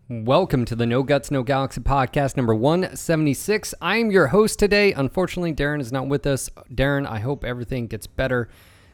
Welcome to the No Guts, No Galaxy podcast number 176. I am your host today. Unfortunately, Darren is not with us. Darren, I hope everything gets better,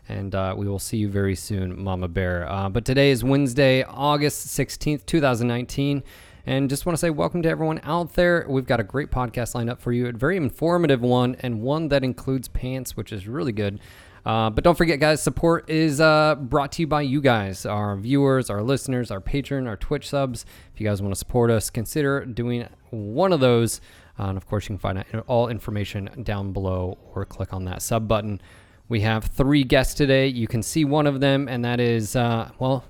and we will see you very soon, Mama Bear. But today is Wednesday, August 16th, 2019, and just want to say welcome to everyone out there. We've got a great podcast lined up for you, a very informative one, and one that includes pants, which is really good. But don't forget, guys, support is brought to you by you guys, our viewers, our listeners, our Patreon, our Twitch subs. If you guys want to support us, consider doing one of those. And, of course, you can find out all information down below or click on that sub button. We have 3 guests today. You can see one of them, and that is,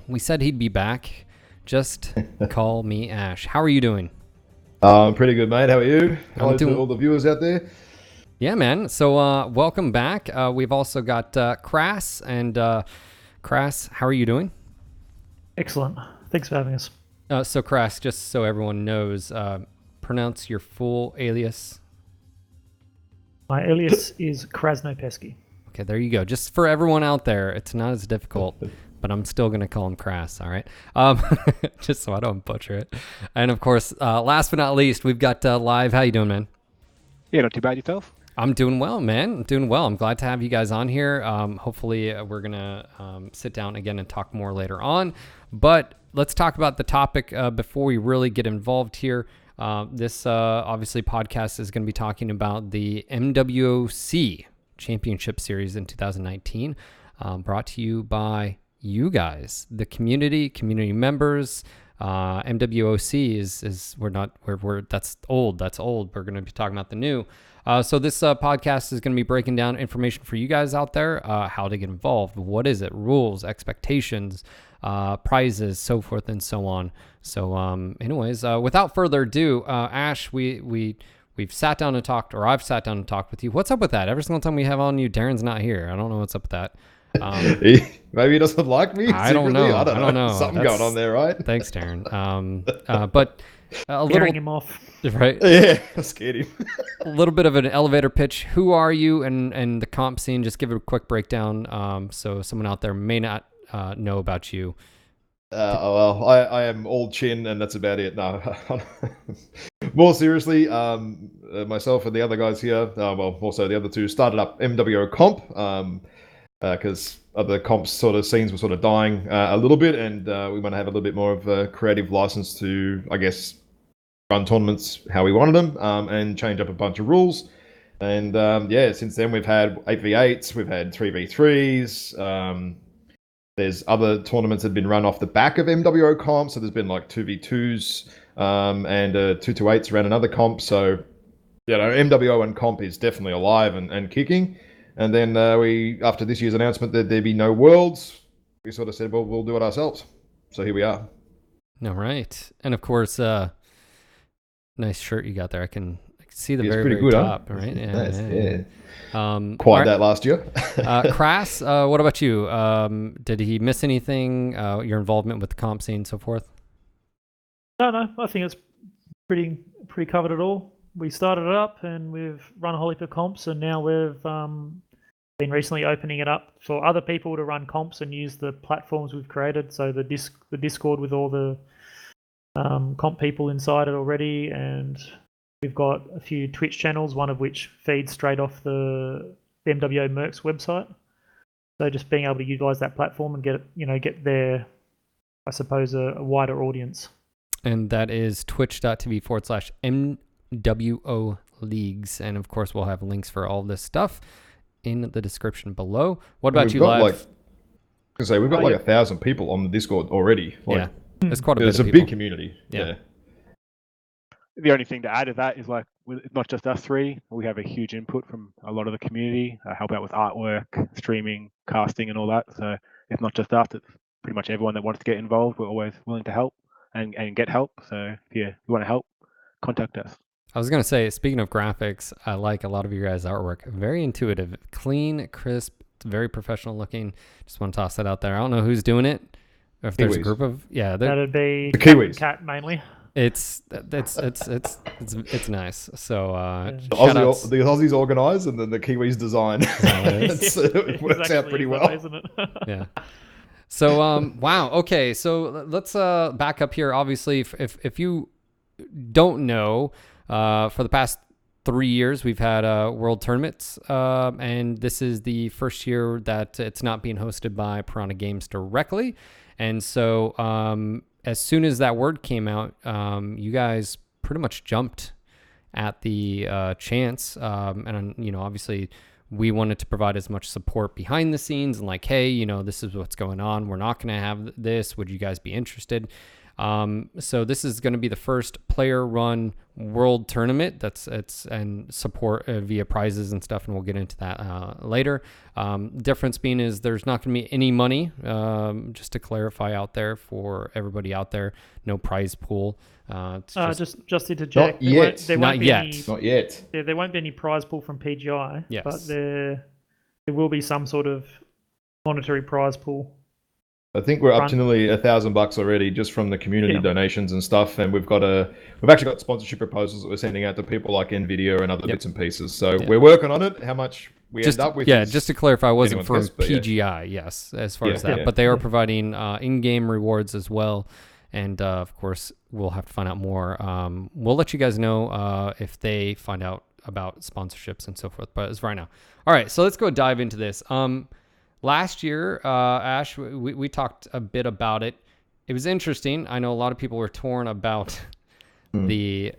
we said he'd be back. Just call me Ash. How are you doing? Pretty good, mate. How are you? Hello to all the viewers out there. Yeah, man. So welcome back. We've also got Kras. And Kras, how are you doing? Excellent. Thanks for having us. So Kras, just so everyone knows, pronounce your full alias. My alias is Krasnopesky. Okay, there you go. Just for everyone out there, it's not as difficult, but I'm still going to call him Kras, all right? Just so I don't butcher it. And, of course, last but not least, we've got Live. How you doing, man? Yeah, not too bad. Yourself? I'm doing well, man. I'm doing well. I'm glad to have you guys on here. Hopefully, we're going to sit down again and talk more later on. But let's talk about the topic before we really get involved here. This, obviously, podcast is going to be talking about the MWOC Championship Series in 2019, brought to you by you guys, the community members. MWOC is that's old. We're going to be talking about the new. So this podcast is going to be breaking down information for you guys out there, how to get involved, what is it, rules, expectations, prizes, so forth and so on. So anyways, without further ado, Ash, we've sat down and talked, or I've sat down and talked with you. What's up with that? Every single time we have on you, Darren's not here. I don't know what's up with that. Maybe he doesn't like me. I don't know. I don't know. Something going on there, right? Thanks, Darren. But a Scaring little him off, right? Yeah, I scared him. A little bit of an elevator pitch. Who are you and the comp scene? Just give it a quick breakdown, so someone out there may not know about you. Well, I am all chin, and that's about it. No, more seriously, myself and the other guys here, also the other two, started up MWO Comp, because other comps sort of scenes were sort of dying a little bit, and we want to have a little bit more of a creative license to, I guess, run tournaments how we wanted them, and change up a bunch of rules. And since then we've had 8v8s, we've had 3v3s. There's other tournaments that have been run off the back of MWO comp, so there's been like 2v2s and 2-8s around another comp. So, MWO and comp is definitely alive and kicking. And then after this year's announcement that there'd be no worlds, we sort of said, well, we'll do it ourselves. So here we are. All right. And of course, nice shirt you got there. I can see the very good, top, huh? right? Yeah. Nice, yeah. Quite that last year. Kras, what about you? Did he miss anything? Your involvement with the comp scene and so forth? No. I think it's pretty covered it all. We started it up and we've run a whole heap of comps, and now we've been recently opening it up for other people to run comps and use the platforms we've created. So the Discord with all the comp people inside it already, and we've got a few Twitch channels, one of which feeds straight off the MWO website. So just being able to utilize that platform and get their, I suppose, a wider audience. And that is twitch.tv/MWO Leagues. And of course, we'll have links for all this stuff in the description below. What about you, Live? We've got 1,000 people on the Discord already. It's quite a bit. It's a big community. Yeah. The only thing to add to that is not just us three. We have a huge input from a lot of the community. Help out with artwork, streaming, casting, and all that. So it's not just us. It's pretty much everyone that wants to get involved. We're always willing to help and get help. So if you want to help, contact us. I was going to say, speaking of graphics, I like a lot of your guys' artwork. Very intuitive, clean, crisp, very professional looking. Just want to toss that out there. I don't know who's doing it. Or if there's a group of that'd be the Kiwis. Cat mainly. It's nice. So the Aussies organise and then the Kiwis design. It works out pretty well, isn't it? Yeah. So wow. Okay. So let's back up here. Obviously, if you don't know, for the past 3 years we've had world tournaments, and this is the first year that it's not being hosted by Piranha Games directly. And so as soon as that word came out, you guys pretty much jumped at the chance, and obviously we wanted to provide as much support behind the scenes and like, hey, this is what's going on. We're not going to have this. Would you guys be interested? So this is going to be the first player-run world tournament and support via prizes and stuff, and we'll get into that later. Difference being is there's not going to be any money, just to clarify out there for everybody out there. No prize pool. Just interject. Not yet. There won't be any, Not yet. there won't be any prize pool from PGI, Yes. but there will be some sort of monetary prize pool. I think we're up to nearly $1,000 already just from the community donations and stuff, and we've actually got sponsorship proposals that we're sending out to people like NVIDIA and other bits and pieces. So we're working on it. How much we end up with? Yeah, just to clarify, it wasn't from guess, PGI. Yes, as far as that, but they are providing in-game rewards as well, and of course we'll have to find out more. We'll let you guys know if they find out about sponsorships and so forth. But as right now, all right. So let's go dive into this. Last year, Ash, we talked a bit about it. It was interesting. I know a lot of people were torn about the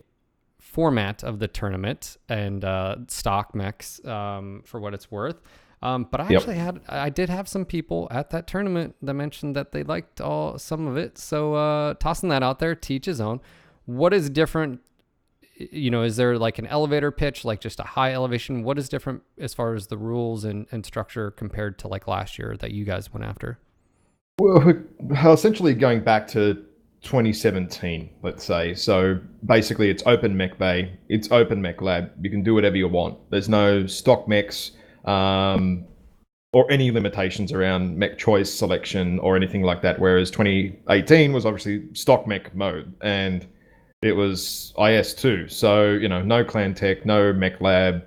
format of the tournament and stock mechs, for what it's worth. But I did have some people at that tournament that mentioned that they liked some of it. So tossing that out there, to each his own. What is different? Is there like an elevator pitch, like just a high elevation? What is different as far as the rules and structure compared to like last year that you guys went after? Well, we're essentially going back to 2017, let's say. So basically it's open mech bay, it's open mech lab. You can do whatever you want. There's no stock mechs or any limitations around mech choice selection or anything like that. Whereas 2018 was obviously stock mech mode, and it was IS2, so no clan tech, no mech lab.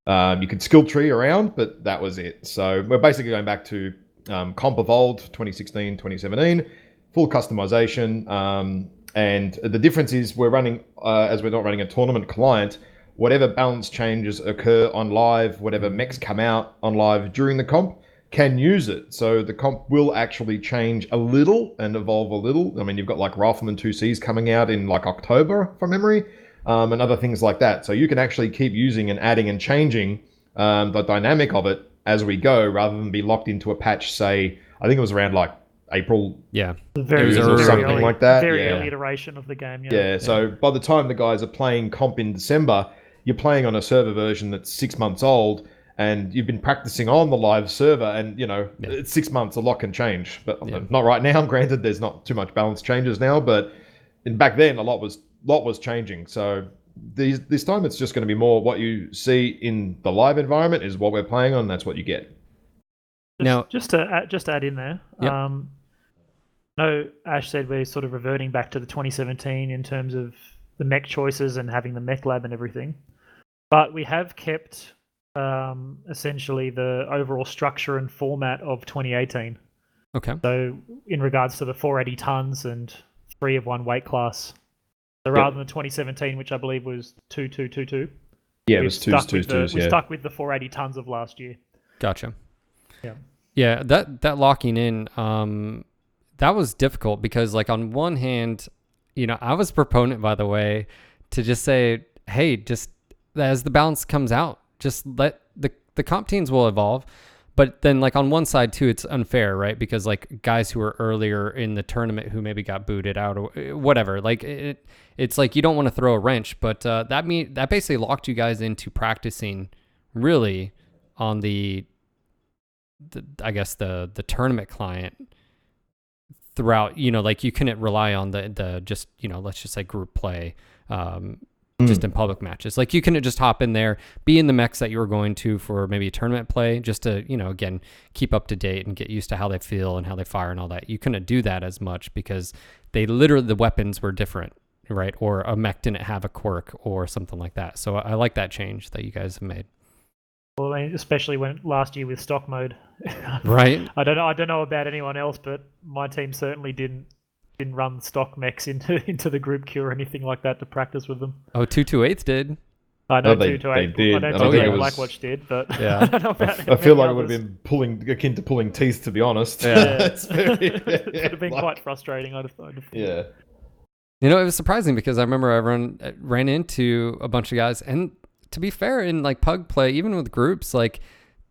You could skill tree around, but that was it. So we're basically going back to comp of old, 2016, 2017, full customization. And the difference is we're running, as we're not running a tournament client, whatever balance changes occur on live, whatever mechs come out on live during the comp, can use it. So the comp will actually change a little and evolve a little. I mean, you've got like Rifleman 2Cs coming out in like October from memory, and other things like that. So you can actually keep using and adding and changing the dynamic of it as we go, rather than be locked into a patch, say, I think it was around like April. Yeah. Very something early, like that. Very early iteration of the game. Yeah. So by the time the guys are playing comp in December, you're playing on a server version that's 6 months old, and you've been practicing on the live server, and it's 6 months, a lot can change, but not right now. Granted, there's not too much balance changes now, but back then a lot was changing. So this time it's just going to be more what you see in the live environment is what we're playing on. That's what you get. Just to add in there, no, Ash said we're sort of reverting back to the 2017 in terms of the mech choices and having the mech lab and everything, but we have kept essentially the overall structure and format of 2018. Okay. So in regards to the 480 tons and 3 of 1 weight class. So rather than the 2017, which I believe was 2-2-2-2. Yeah, it was 2s. We stuck with the 480 tons of last year. Gotcha. Yeah. Yeah, that locking in, that was difficult because like on one hand, I was a proponent, by the way, to just say, hey, just as the balance comes out, just let the comp teams will evolve. But then like on one side too, it's unfair, right? Because like guys who were earlier in the tournament who maybe got booted out or whatever, like it's like you don't want to throw a wrench, but that basically locked you guys into practicing really on the I guess the tournament client throughout, like you couldn't rely on the just, let's just say group play, just in public matches. Like you couldn't just hop in there, be in the mechs that you were going to for maybe a tournament play, just to, again, keep up to date and get used to how they feel and how they fire and all that. You couldn't do that as much because the weapons were different, right? Or a mech didn't have a quirk or something like that. So I like that change that you guys have made. Well, I mean, especially when last year with stock mode. Right. I don't know about anyone else, but my team certainly didn't run stock mechs into the group queue or anything like that to practice with them. Oh, 228 did. I know they 228. did. I know I think 228 it was- Blackwatch did, but Yeah. I don't know about I feel many like it would have others. been akin to pulling teeth, to be honest. Yeah. It's very, It would have been quite frustrating. I'd have thought. Yeah. You know, it was surprising because I remember everyone ran into a bunch of guys, and to be fair, in like pug play, even with groups, like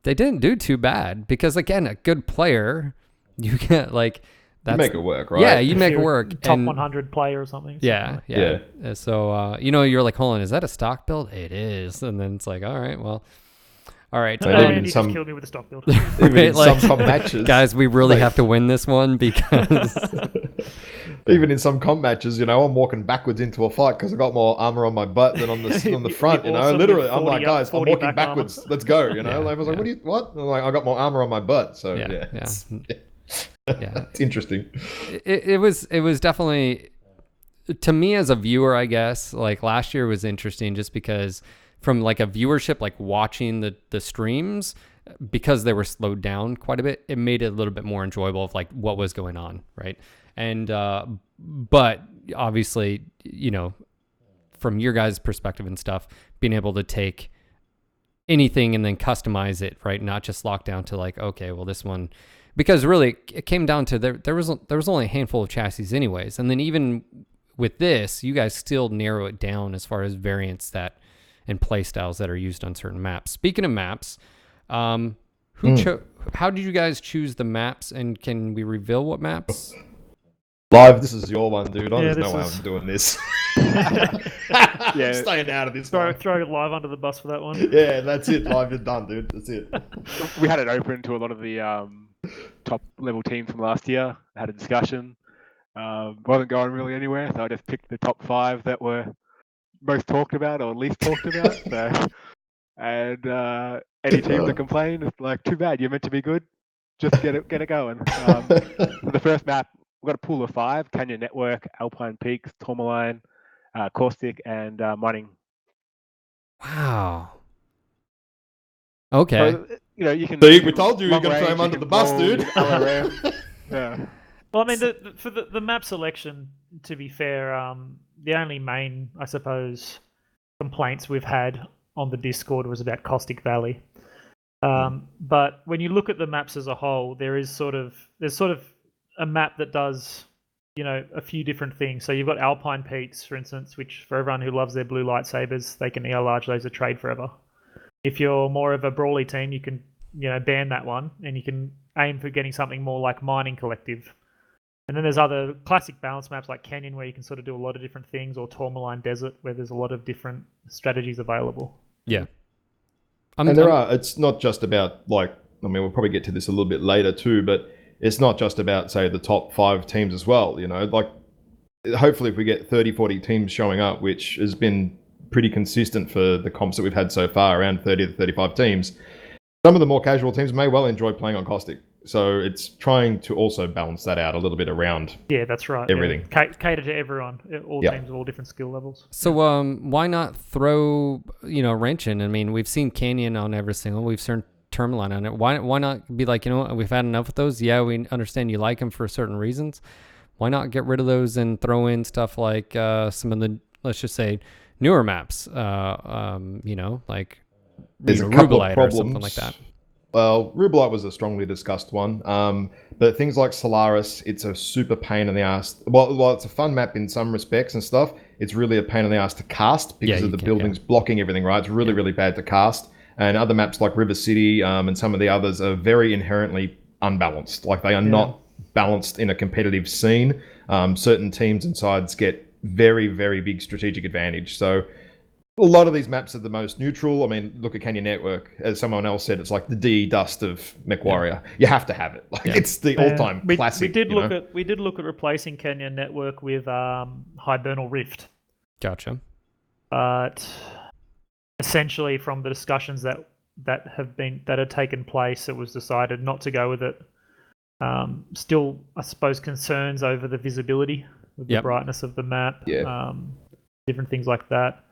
they didn't do too bad because again, a good player, you get like You make it work, right? Yeah, you If make it you're work. Top and 100 player or something. Yeah. So you know, you're like, hold on, is that a stock build? It is, and then it's like, all right, well, all right. Maybe And in he some- just killed me with a stock build. Even in Like, some comp matches, guys, we really like- have to win this one because even in some comp matches, you know, I'm walking backwards into a fight because I got more armor on my butt than on the front. You know, Awesome literally, with I'm 40 like, guys, I'm 40 walking back backwards. armor. Let's go. You know, Yeah, like, I was like, what? I'm like, I got more armor on my butt. So Yeah, yeah, yeah. it's, Yeah. it's interesting. it was definitely, to me as a viewer, I guess, like last year was interesting just because from like a viewership, like watching the streams, because they were slowed down quite a bit, it made it a little bit more enjoyable of like what was going on, right? And but obviously, you know, from your guys' perspective and stuff, being able to take anything and then customize it, right? Not just lock down to like, okay, well this one, because really it came down to there was only a handful of chassis anyways, and then even with this, you guys still narrow it down as far as variants that and play styles that are used on certain maps. Speaking of maps, how did you guys choose the maps, and can we reveal what maps? Live, this is your one, dude. Yeah, There's no way this is- I'm doing this. Yeah. Staying out of this throw one. live under the bus for that one. Yeah, that's it. Live, you're done, dude. That's it. We had it open to a lot of the top level teams from last year. I had a discussion. Wasn't going really anywhere, so I just picked the top 5 that were most talked about or least talked about. So, and any team that complain, it's like, too bad. You're meant to be good. Just get it going. The first map, we've got a pool of 5: Canyon Network, Alpine Peaks, Tourmaline, Caustic, and Mining. Wow. Okay. So, you know, you can. See, we told you we were long going to throw range, him you under can the bus, roll, dude. you can LRM. Yeah. Well, I mean, for the map selection, to be fair, the only main, I suppose, complaints we've had on the Discord was about Caustic Valley. But when you look at the maps as a whole, there's sort of a map that does, you know, a few different things. So you've got Alpine Peaks, for instance, which for everyone who loves their blue lightsabers, they can EL large those to trade forever. If you're more of a brawly team, you can, you know, ban that one, and you can aim for getting something more like Mining Collective. And then there's other classic balance maps like Canyon, where you can sort of do a lot of different things, or Tourmaline Desert, where there's a lot of different strategies available. Yeah. It's not just about, like, I mean, we'll probably get to this a little bit later too, but it's not just about, say, the top 5 teams as well. You know, like, hopefully if we get 30, 40 teams showing up, which has been pretty consistent for the comps that we've had so far, around 30 to 35 teams, some of the more casual teams may well enjoy playing on Caustic. So it's trying to also balance that out a little bit around. Yeah, that's right. Everything. Yeah. Cater to everyone, all Yeah. teams of all different skill levels. So why not throw, you know, wrench in? I mean, we've seen Canyon on every single, we've seen Tourmaline on it. Why not be like, you know what, we've had enough of those. Yeah, we understand you like them for certain reasons. Why not get rid of those and throw in stuff like some of the, let's just say, newer maps, you know, like There's a couple of Rubelite or problems. something like that. Well, Rubelite was a strongly discussed one. But things like Solaris, it's a super pain in the ass. Well, it's a fun map in some respects and stuff. It's really a pain in the ass to cast because of the buildings blocking everything, right? It's really, really bad to cast. And other maps like River City and some of the others are very inherently unbalanced. Like, they are not balanced in a competitive scene. Certain teams and sides get very, very big strategic advantage. So a lot of these maps are the most neutral. I mean, look at Canyon Network. As someone else said, it's like the DE dust of Mech Warrior. You have to have it. Like, it's the all-time classic. We did look at replacing Canyon Network with Hibernal Rift. Gotcha. But essentially, from the discussions that had taken place, it was decided not to go with it. Still, I suppose, concerns over the visibility, with the brightness of the map, different things like that.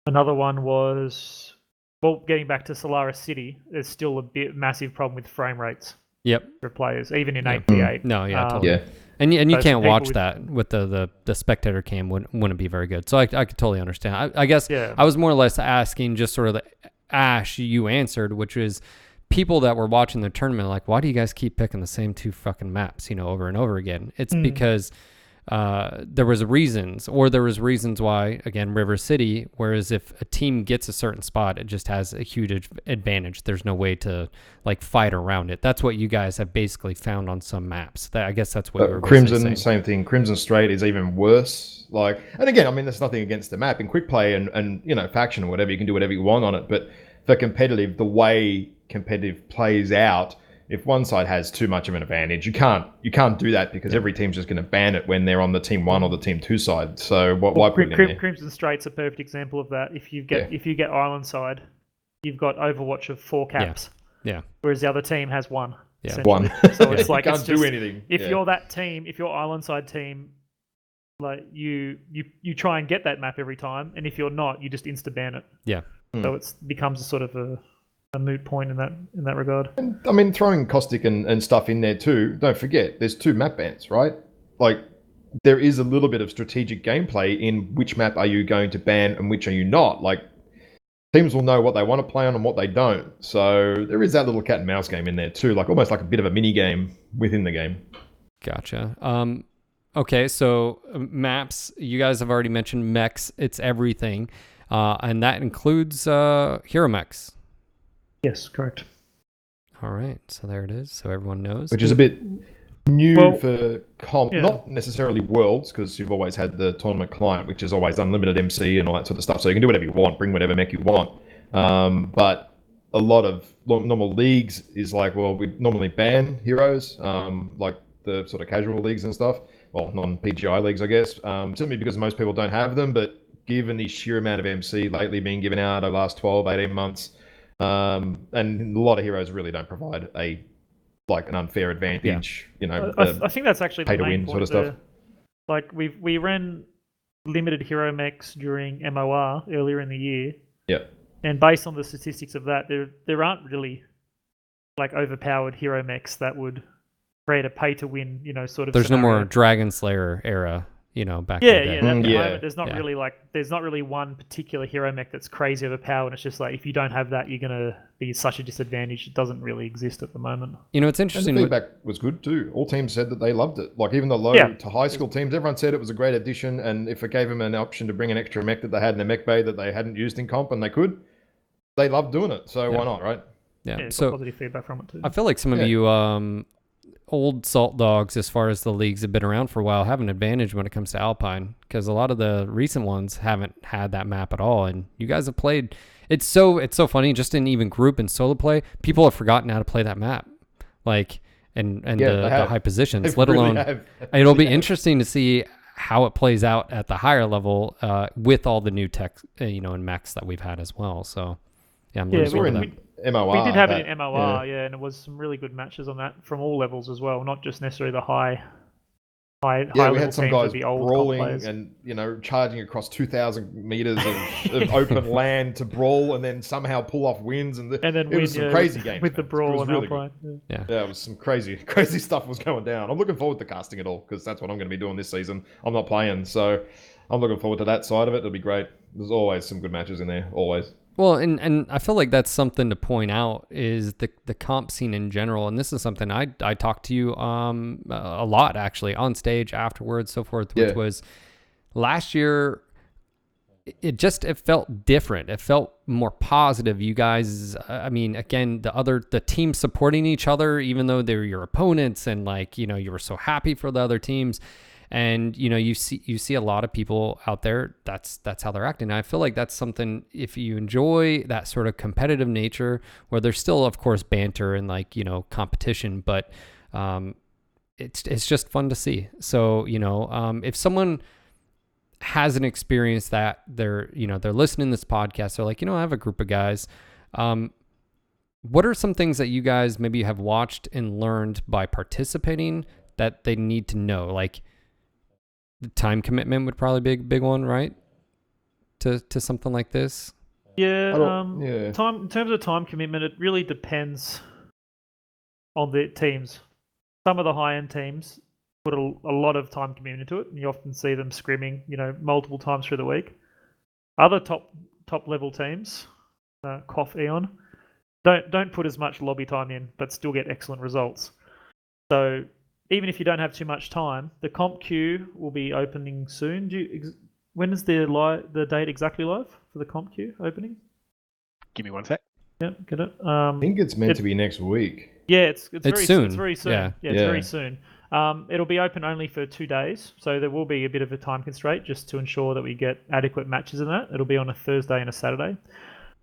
Another one was well, getting back to Solaris City, there's still a massive problem with frame rates Yep. for players, even in Yeah. 8v8. No, yeah, totally. Yeah. And you So can't people watch with- that with the spectator cam wouldn't be very good. So I could totally understand. I guess Yeah. I was more or less asking just sort of the Ash you answered, which is people that were watching the tournament like, why do you guys keep picking the same two fucking maps, over and over again? It's because there was reasons why, again, River City, whereas if a team gets a certain spot, it just has a huge advantage. There's no way to fight around it. That's what you guys have basically found on some maps. I guess that's what we were Crimson, saying. same thing. Crimson Strait is even worse. And again, I mean, there's nothing against the map in quick play and faction or whatever. You can do whatever you want on it. But for competitive, the way competitive plays out, if one side has too much of an advantage, you can't do that because every team's just going to ban it when they're on the team 1 or the team 2 side. So why put it in there? Crimson Strait's a perfect example of that. If you get Island side, you've got Overwatch of 4 caps. Yeah. Whereas the other team has 1. Yeah. One. So it's like you it's can't just, do anything. if you're that team, if you're Island side team, like you try and get that map every time, and if you're not, you just insta ban it. Yeah. So it becomes a sort of a moot point in that regard. And I mean, throwing caustic and stuff in there too. Don't forget, there's 2 map bans, right? There is a little bit of strategic gameplay in which map are you going to ban and which are you not. Teams will know what they want to play on and what they don't. So there is that little cat and mouse game in there too, almost like a bit of a mini game within the game. Gotcha. Okay, so maps. You guys have already mentioned mechs. It's everything, and that includes hero mechs. Yes, correct. All right, so there it is. So everyone knows. Which is a bit new for comp, yeah. not necessarily worlds, because you've always had the tournament client, which is always unlimited MC and all that sort of stuff. So you can do whatever you want, bring whatever mech you want. But a lot of normal leagues is we normally ban heroes, like the sort of casual leagues and stuff. Well, non-PGI leagues, I guess. Simply because most people don't have them, but given the sheer amount of MC lately being given out over the last 12, 18 months, and a lot of heroes really don't provide an unfair advantage. I think that's actually pay the to main win point sort of stuff. We ran limited hero mechs during MOR earlier in the year. Yeah. And based on the statistics of that, there aren't really overpowered hero mechs that would create a pay to win, sort of. There's scenario. no more Dragon Slayer era, back Yeah, in the day. at the Yeah. moment, there's not really one particular hero mech that's crazy overpowered. And it's just if you don't have that, you're gonna be such a disadvantage. It doesn't really exist at the moment. It's And the interesting. feedback was good too. All teams said that they loved it. Even the low to high school teams, everyone said it was a great addition. And if it gave them an option to bring an extra mech that they had in their mech bay that they hadn't used in comp and they could, they loved doing it. So why not, right? Yeah. Got So positive feedback from it too. I feel like some of you old salt dogs, as far as the leagues have been around for a while, have an advantage when it comes to Alpine, because a lot of the recent ones haven't had that map at all, and you guys have played. It's so funny, just in even group and solo play, people have forgotten how to play that map, and the high positions. Let alone, it'll be interesting to see how it plays out at the higher level with all the new tech, and mechs that we've had as well. So yeah, I'm looking forward to that. MOR. We did have it in MOR, and it was some really good matches on that from all levels as well, not just necessarily the high we level had some teams guys with the old brawling players. and charging across 2,000 meters of open land to brawl and then somehow pull off wins and then it was some crazy games with the man. brawl It was and really Alpine. good. Yeah. It was some crazy stuff was going down. I'm looking forward to casting it all because that's what I'm going to be doing this season. I'm not playing, so I'm looking forward to that side of it. It'll be great. There's always some good matches in there, always. Well, and I feel like that's something to point out is the comp scene in general, and this is something I talked to you a lot actually on stage afterwards, so forth, which was last year. It felt different. It felt more positive. You guys, I mean, again, the team supporting each other, even though they're your opponents, and you were so happy for the other teams. And you see a lot of people out there. That's how they're acting. And I feel like that's something. If you enjoy that sort of competitive nature, where there's still, of course, banter and competition, but it's just fun to see. So if someone hasn't experienced that, they're listening to this podcast. They're like, I have a group of guys. What are some things that you guys maybe have watched and learned by participating that they need to know? The time commitment would probably be a big one, right? To something like this. Yeah, yeah. time in terms of time commitment, it really depends on the teams. Some of the high-end teams put a lot of time commitment into it, and you often see them scrimming, multiple times through the week. Other top level teams, cough Eon, don't put as much lobby time in, but still get excellent results. So even if you don't have too much time, the comp queue will be opening soon. When is the date exactly live for the comp queue opening? Give me one sec. Yeah, get it. I think it's meant to be next week. Yeah, it's very soon. It's very soon. Yeah. It's very soon. It'll be open only for 2 days, so there will be a bit of a time constraint just to ensure that we get adequate matches in that. It'll be on a Thursday and a Saturday.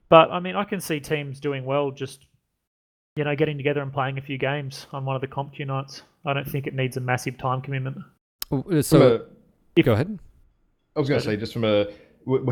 But I mean, I can see teams doing well just getting together and playing a few games on one of the comp queue nights. I don't think it needs a massive time commitment. So go ahead. I was going to say, just from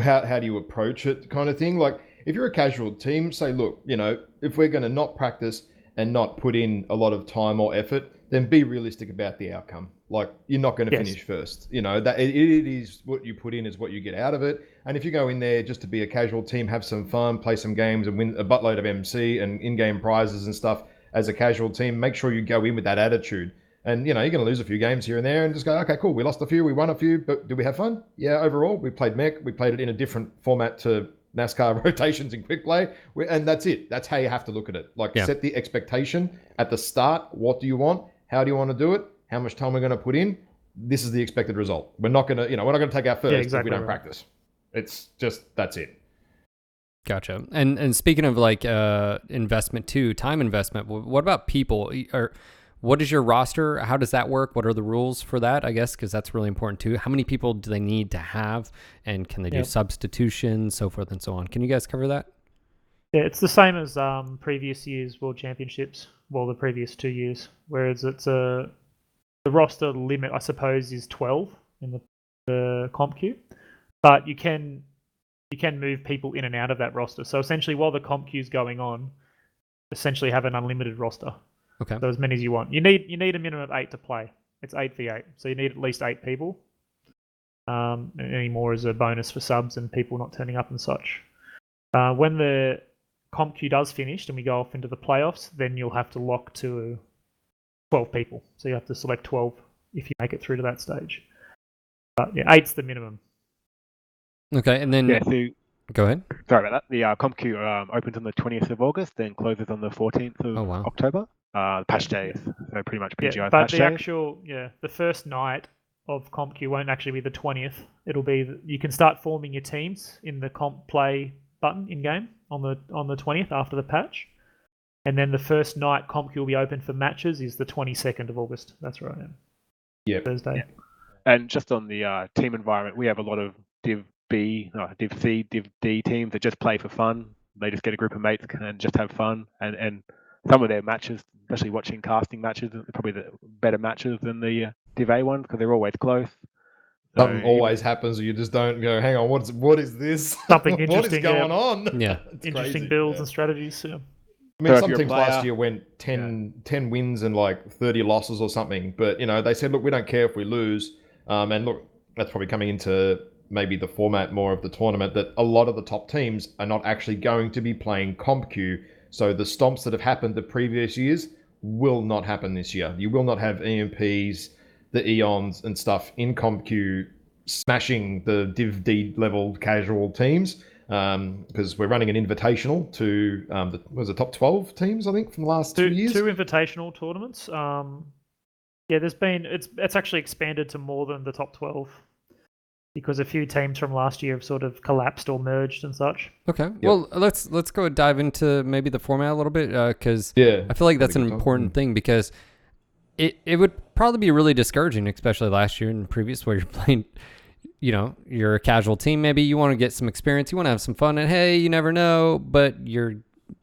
how do you approach it kind of thing? Like, if you're a casual team, say, look, if we're going to not practice and not put in a lot of time or effort, then be realistic about the outcome. Like, you're not going to finish first. That it is what you put in is what you get out of it. And if you go in there just to be a casual team, have some fun, play some games, and win a buttload of MC and in-game prizes and stuff as a casual team, make sure you go in with that attitude. And, you're going to lose a few games here and there and just go, okay, cool, we lost a few, we won a few, but did we have fun? Yeah, overall, we played Mech. We played it in a different format to NASCAR rotations in quick play. And that's it. That's how you have to look at it. Set the expectation at the start. What do you want? How do you want to do it? How much time we're going to put in? This is the expected result. We're not going to, we're not going to take our first if we don't practice. It's just, that's it. Gotcha. And speaking of investment too, time investment, what about people? What is your roster? How does that work? What are the rules for that, I guess, because that's really important too. How many people do they need to have, and can they do substitutions, so forth and so on? Can you guys cover that? Yeah, it's the same as previous years' World Championships, the previous 2 years, whereas the roster limit, I suppose, is 12 in the comp queue, but you can move people in and out of that roster. So essentially, while the comp queue is going on, essentially have an unlimited roster. Okay. So as many as you want. You need a minimum of 8 to play. It's 8v8, so you need at least 8 people. Any more is a bonus for subs and people not turning up and such. When the comp queue does finish and we go off into the playoffs, then you'll have to lock to 12 people. So you have to select 12 if you make it through to that stage. But yeah, 8's the minimum. Okay, and then go ahead. Sorry about that. The comp queue opens on the 20th of August, then closes on the 14th of October. Patch days, so pretty much PGI patch days. But the first night of comp queue won't actually be the 20th. It'll be you can start forming your teams in the comp play button in game on the 20th after the patch, and then the first night comp queue will be open for matches is the 22nd of August. That's right. Yeah, Thursday. Yeah. And just on the team environment, we have a lot of Div C, Div D teams that just play for fun. They just get a group of mates and just have fun, and some of their matches, especially watching casting matches, are probably the better matches than the Div A ones because they're always close. Something always happens, or you just don't go, hang on, what is this? Something interesting. What is going on? Yeah, interesting crazy. Builds and strategies. Yeah. I mean, some teams last year went 10 wins and 30 losses or something. But, they said, look, we don't care if we lose. And look, that's probably coming into maybe the format more of the tournament, that a lot of the top teams are not actually going to be playing comp queue. So the stomps that have happened the previous years will not happen this year. You will not have EMPs, the Eons and stuff in comp queue smashing the Div D level casual teams, because we're running an invitational to the top 12 teams, I think, from the last 2 years. 2 invitational tournaments. It's actually expanded to more than the top 12 because a few teams from last year have sort of collapsed or merged and such. Okay, well, let's go dive into maybe the format a little bit, because I feel like that's an important thing, because it would probably be really discouraging, especially last year and previous, where you're playing, you're a casual team, maybe you want to get some experience, you want to have some fun, and hey, you never know, but you're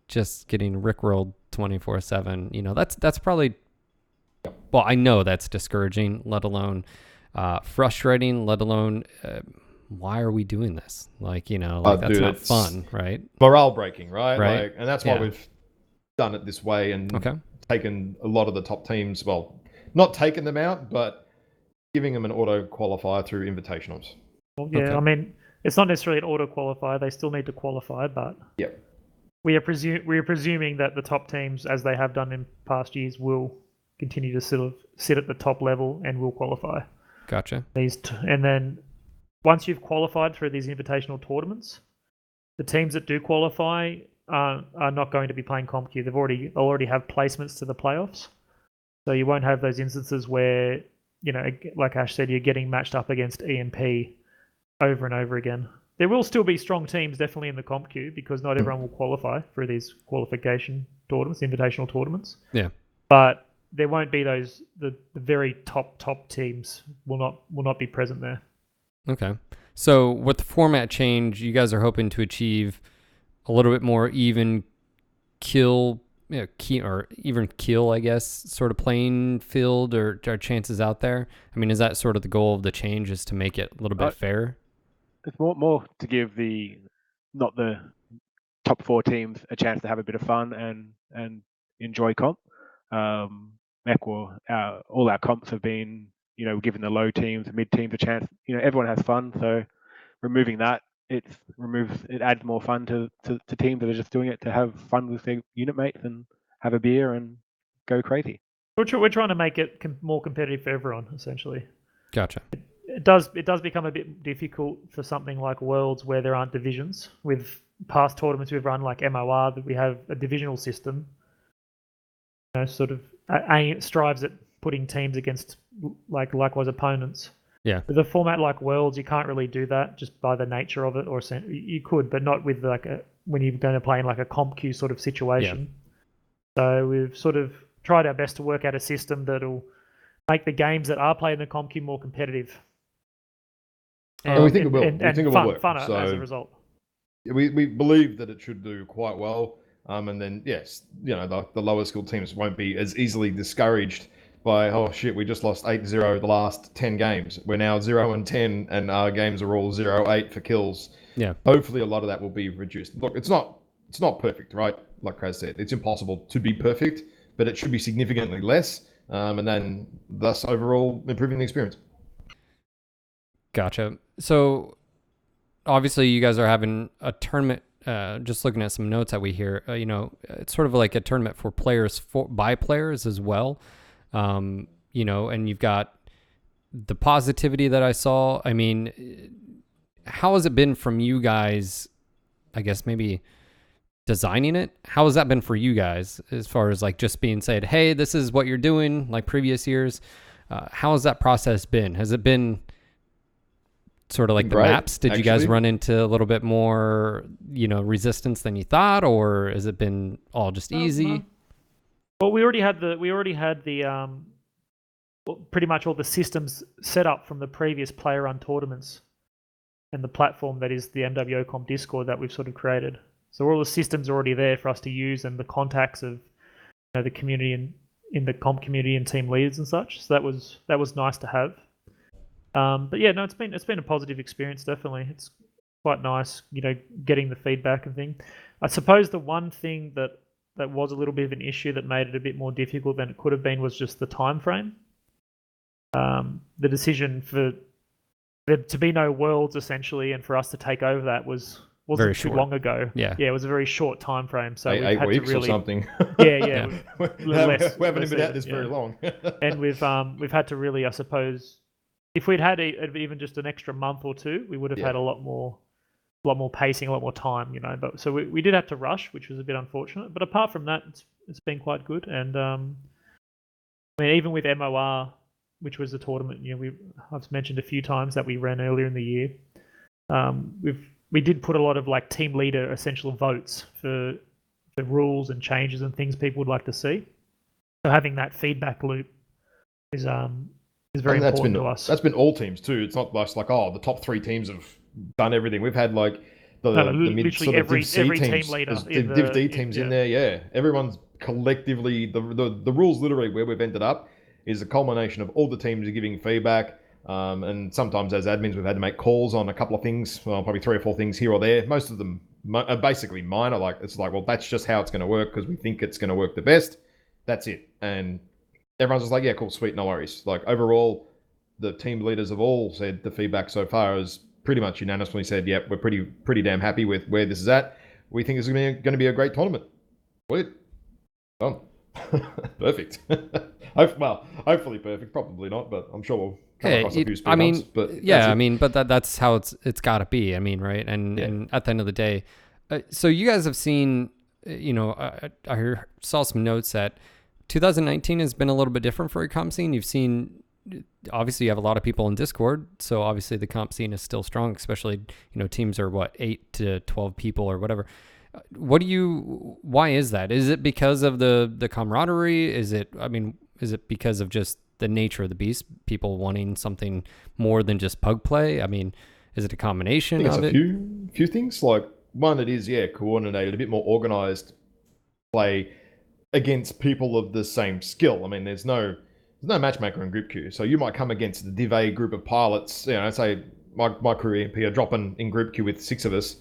just getting rickrolled 24/7. That's probably, well, I know that's discouraging, let alone frustrating, let alone why are we doing this? That's not fun, right? Morale breaking, right? And that's why we've done it this way and taken a lot of the top teams, well, not taken them out, but giving them an auto qualifier through invitationals. Well, yeah, I mean, it's not necessarily an auto qualifier. They still need to qualify, but Yep. we are presuming that the top teams, as they have done in past years, will continue to sort of sit at the top level and will qualify. Gotcha. And then once you've qualified through these invitational tournaments, the teams that do qualify are not going to be playing comp queue. They'll already have placements to the playoffs, so you won't have those instances where, you know, like Ash said, you're getting matched up against EMP over and over again. There will still be strong teams definitely in the comp queue, because not everyone will qualify for these qualification tournaments, invitational tournaments. Yeah. But there won't be those the very top teams will not be present there. Okay. So with the format change, you guys are hoping to achieve a little bit more even kill, or even kill, I guess, sort of playing field or chances out there. I mean, is that sort of the goal of the change, is to make it a little bit fairer? It's more to give not the top 4 teams a chance to have a bit of fun and enjoy comp. Mech, all our comps have been, you know, giving the low teams, mid teams a chance. You know, everyone has fun, so removing that, it adds more fun to teams that are just doing it to have fun with their unit mates and have a beer and go crazy. We're trying to make it more competitive for everyone, essentially. Gotcha. It does become a bit difficult for something like Worlds, where there aren't divisions. With past tournaments we've run, like MOR, that we have a divisional system. You know, sort of strives at putting teams against likewise opponents. Yeah. With a format like Worlds, you can't really do that just by the nature of it, or you could, but not with when you're going to play in like a comp queue sort of situation. Yeah. So we've sort of tried our best to work out a system that'll make the games that are played in the comp queue more competitive. And we think it will. And we think it will work. Funner so as a result. We believe that it should do quite well. And then, yes, you know, the lower skill teams won't be as easily discouraged by, oh shit, we just lost 8-0 the last 10 games. We're now 0-10, and our games are all 0-8 for kills. Yeah. Hopefully a lot of that will be reduced. Look, it's not perfect, right? Like Kras said, it's impossible to be perfect, but it should be significantly less, and then thus overall improving the experience. Gotcha. So obviously you guys are having a tournament. Just looking at some notes that we hear, you know, it's sort of like a tournament for players, by players as well. You know, and you've got the positivity that I saw. I mean, how has it been from you guys? I guess maybe designing it. How has that been for you guys, as far as like just being said, hey, this is what you're doing, like previous years? How has that process been? Has it been sort of like the maps? Did you guys run into a little bit more, you know, resistance than you thought, or has it been all just easy? No. Well, we already had the pretty much all the systems set up from the previous player-run tournaments and the platform that is the MWOC Discord that we've sort of created. So all the systems are already there for us to use, and the contacts of, you know, the community and in the comp community and team leaders and such. So that was nice to have. But yeah, no, it's been a positive experience, definitely. It's quite nice, you know, getting the feedback and thing. I suppose the one thing that was a little bit of an issue that made it a bit more difficult than it could have been was just the time frame. The decision for there to be no Worlds, essentially, and for us to take over that wasn't too long ago. Yeah, it was a very short time frame. So 8 weeks or something. Yeah. We haven't been at this very long. And we've had to really, I suppose, if we'd had even just an extra month or two, we would have had a lot more pacing, a lot more time, you know. But so we did have to rush, which was a bit unfortunate. But apart from that, it's been quite good. And I mean, even with MOR, which was a tournament, you know, I've mentioned a few times that we ran earlier in the year. We did put a lot of like team leader essential votes for the rules and changes and things people would like to see. So having that feedback loop is very important to us. That's been all teams too. It's not just like, oh, the top 3 teams have done everything. We've had like the mid sort of every Div C teams, team leader, Div D teams in there. Yeah, everyone's collectively the rules literally where we've ended up is a culmination of all the teams are giving feedback. And sometimes as admins, we've had to make calls on a couple of things, well, probably 3 or 4 things here or there. Most of them are basically minor. Like, it's like, well, that's just how it's going to work because we think it's going to work the best. That's it. And everyone's just like, yeah, cool, sweet, no worries. Like, overall, the team leaders have all said the feedback so far has pretty much unanimously said, "Yep, we're pretty damn happy with where this is at. We think it's going to be a great tournament." Sweet, done, perfect. Hopefully perfect. Probably not, but I'm sure we'll come across a few speed bumps. But but that's how it's got to be. I mean, right? And at the end of the day, so you guys have seen, I saw some notes that 2019 has been a little bit different for your comp scene. You've seen, obviously you have a lot of people in Discord, so obviously the comp scene is still strong, especially, teams are 8 to 12 people or whatever. Why is that? Is it because of the camaraderie? Is it because of just the nature of the beast, people wanting something more than just pug play? I mean, is it a combination of it? Few things. Like, one, it is, coordinated, a bit more organized play against people of the same skill. I me's no matchmaker in group queue, so you might come against the Div A group of pilots. Say my crew EMP are dropping in group queue with 6 of us.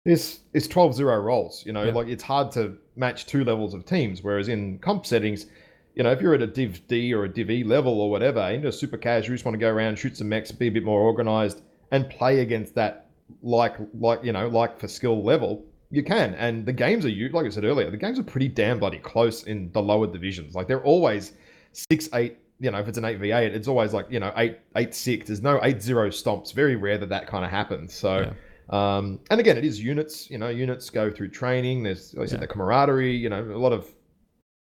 It's 12-0 rolls. Like, it's hard to match 2 levels of teams. Whereas in comp settings, if you're at a Div D or a Div E level or whatever, and you're super casual, you just want to go around, shoot some mechs, be a bit more organized, and play against that like for skill level, you can. And the games are, like I said earlier, the games are pretty damn bloody close in the lower divisions. Like, they're always 6-8. If it's an 8v8, it's always 8-6. There's no 8-0 stomps. Very rare that kind of happens. So, and again, it is units. Units go through training. There's, like I said, the camaraderie. A lot of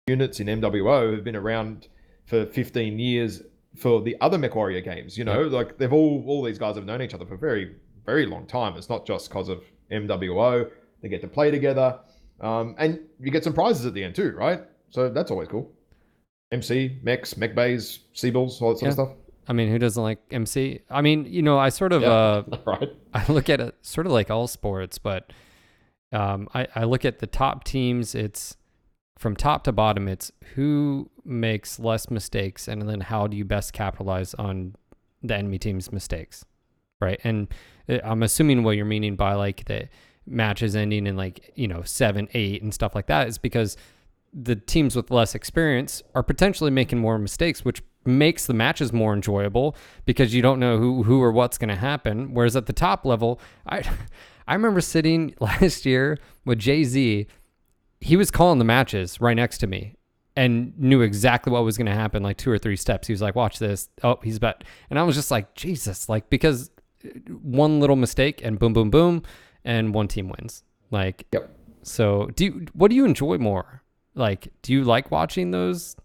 units in MWO have been around for 15 years for the other MechWarrior games. Like, they've all these guys have known each other for a very, very long time. It's not just because of MWO. They get to play together, and you get some prizes at the end too, right? So that's always cool. MC, mechs, mech bays, Seabills, all that sort of stuff. Who doesn't like MC? I sort of right. I look at it sort of like all sports, but I look at the top teams. It's from top to bottom. It's who makes less mistakes, and then how do you best capitalize on the enemy team's mistakes, right? And I'm assuming what you're meaning by the matches ending in 7-8 and stuff like that is because the teams with less experience are potentially making more mistakes, which makes the matches more enjoyable because you don't know who or what's going to happen. Whereas at the top level, I remember sitting last year with Jay-Z. He was calling the matches right next to me and knew exactly what was going to happen, 2 or 3 steps. He was like, watch this. Oh, he's bet. And I was just like, Jesus, because one little mistake and boom, boom, boom, and one team wins. Yep. So what do you enjoy more? Do you like watching those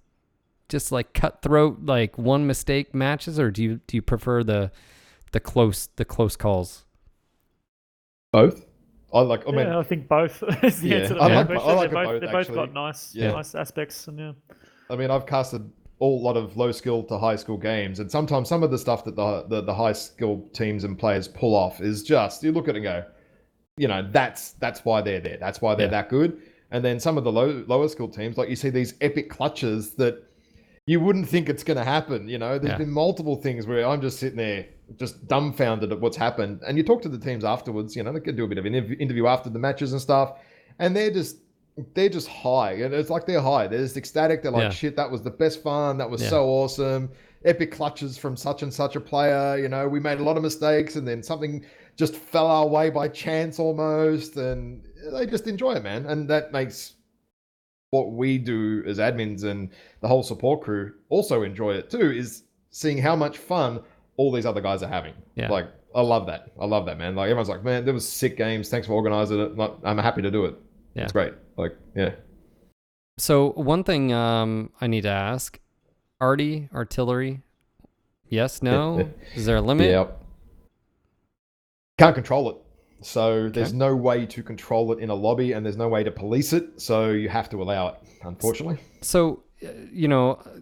just cutthroat, one mistake matches, or do you prefer the close calls? Both. I think both is the answer to I that like question. both, They've both got nice aspects. And I've casted a lot of low skill to high skill games, and sometimes some of the stuff that the high skill teams and players pull off is just, you look at it and go, that's why they're there. That's why they're that good. And then some of the lower skill teams, you see these epic clutches that you wouldn't think it's going to happen. There's been multiple things where I'm just sitting there, just dumbfounded at what's happened. And you talk to the teams afterwards, they can do a bit of an interview after the matches and stuff. And they're just high. And it's like they're high. They're just ecstatic. They're like, shit, that was the best fun. That was so awesome. Epic clutches from such and such a player. We made a lot of mistakes and then something just fell our way by chance almost. And they just enjoy it, man. And that makes what we do as admins and the whole support crew also enjoy it too, is seeing how much fun all these other guys are having. I love that. I love that, man. Everyone's like, man, there was sick games. Thanks for organizing it. I'm happy to do it. Yeah. It's great. So one thing I need to ask, artillery, yes, no? Is there a limit? Yep. Can't control it. So there's no way to control it in a lobby, and there's no way to police it. So you have to allow it, unfortunately. So,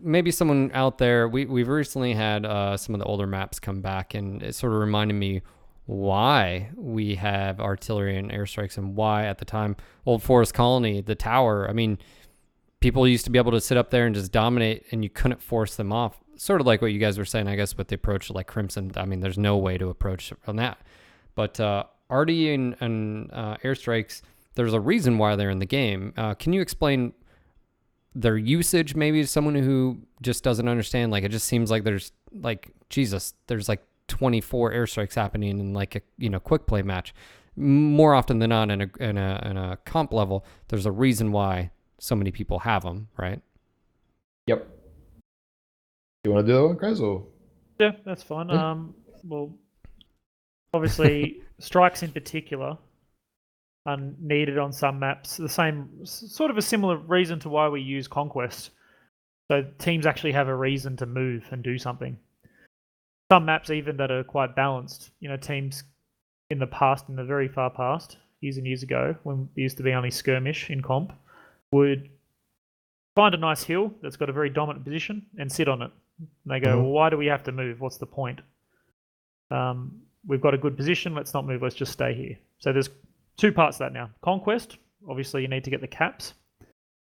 maybe someone out there, we've recently had some of the older maps come back, and it sort of reminded me why we have artillery and airstrikes, and why at the time, Old Forest Colony, the tower, people used to be able to sit up there and just dominate, and you couldn't force them off. Sort of like what you guys were saying, I guess, with the approach like Crimson. There's no way to approach on that. But RD and airstrikes, there's a reason why they're in the game. Can you explain their usage maybe to someone who just doesn't understand? It just seems like there's there's 24 airstrikes happening in like a quick play match. More often than not, in a comp level, there's a reason why so many people have them, right? Yep. You want to do that one, Kras, or? Yeah, that's fine. Yeah. Well, obviously, strikes in particular are needed on some maps. The same, sort of a similar reason to why we use Conquest. So teams actually have a reason to move and do something. Some maps even that are quite balanced, teams in the past, in the very far past, years and years ago, when it used to be only skirmish in comp, would find a nice hill that's got a very dominant position and sit on it. And they go, well, why do we have to move? What's the point? We've got a good position. Let's not move. Let's just stay here. So there's two parts to that now. Conquest, obviously you need to get the caps.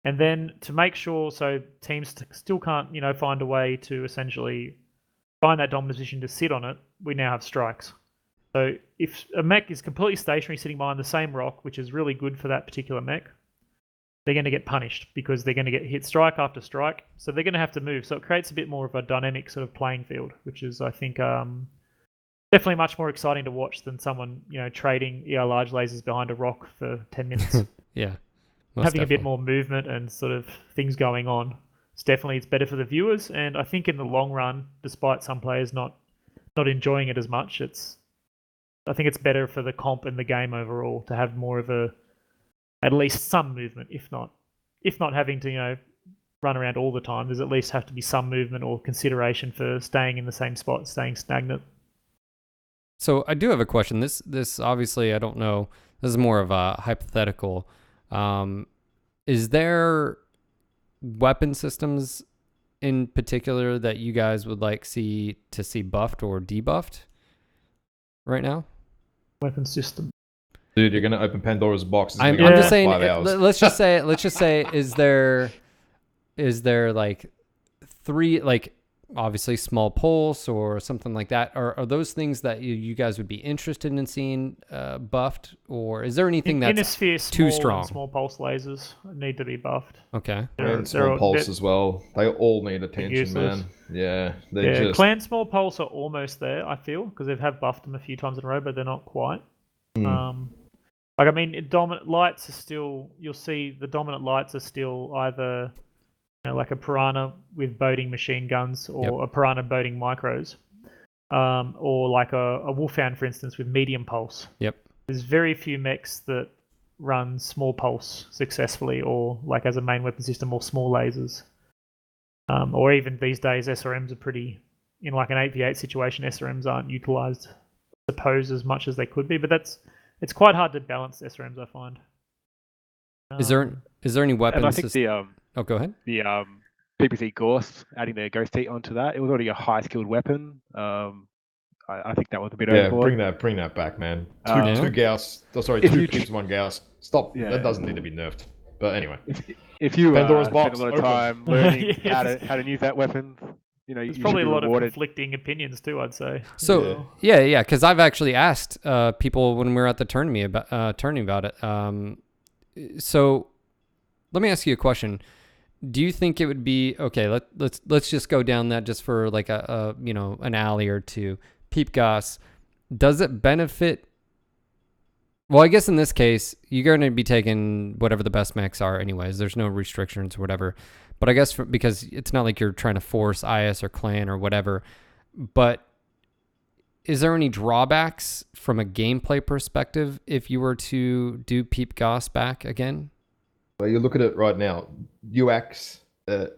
And then to make sure so teams still can't, find a way to essentially find that dominant position to sit on it, we now have strikes. So if a mech is completely stationary sitting behind the same rock, which is really good for that particular mech, they're going to get punished because they're going to get hit strike after strike. So they're going to have to move. So it creates a bit more of a dynamic sort of playing field, which is, I think, definitely much more exciting to watch than someone, trading large lasers behind a rock for 10 minutes. Yeah. Having a bit more movement and sort of things going on. It's better for the viewers. And I think in the long run, despite some players not enjoying it as much, I think it's better for the comp and the game overall to have more of at least some movement, if not having to, run around all the time. There's at least have to be some movement or consideration for staying in the same spot, staying stagnant. So I do have a question. This obviously, I don't know. This is more of a hypothetical. Is there weapon systems in particular that you guys would like to see buffed or debuffed right now? Weapon system. Dude, you're gonna open Pandora's box. I'm just saying. Let's just say, is there like three, like obviously small pulse or something like that? Are those things that you guys would be interested in seeing buffed, or is there anything that's too strong? Small pulse lasers need to be buffed. Okay. And small pulse as well. They all need attention, man. Yeah. Clan small pulse are almost there, I feel, because they have buffed them a few times in a row, but they're not quite. Dominant lights are still. You'll see the dominant lights are still either like a piranha with boating machine guns, or a piranha boating micros, or like a wolfhound, for instance, with medium pulse. Yep. There's very few mechs that run small pulse successfully, or like as a main weapon system, or small lasers. Or even these days, SRMs are pretty, in like an 8v8 situation, SRMs aren't utilized, I suppose, as much as they could be, but it's quite hard to balance SRMs, I find. Is there any weapons? And I think go ahead. The PPC Ghost, adding their Ghost Heat onto that, it was already a high skilled weapon. I think that was a bit overboard. Bring that back, man. Two Gauss. Two Pips, one Gauss. Stop. Yeah. That doesn't need to be nerfed. But anyway, if you spend Pandora's a box, lot of time learning how to use that weapon, there's probably a lot of conflicting opinions too, I'd say. So yeah, because I've actually asked people when we were at the tournament about it. So let me ask you a question. Do you think it would be okay? Let's just go down that just for like an alley or two. Peep Goss, does it benefit? Well, I guess in this case, you're going to be taking whatever the best mechs are anyways. There's no restrictions or whatever. But I guess because it's not like you're trying to force IS or clan or whatever. But is there any drawbacks from a gameplay perspective if you were to do Peep Goss back again? Well, you look at it right now. UX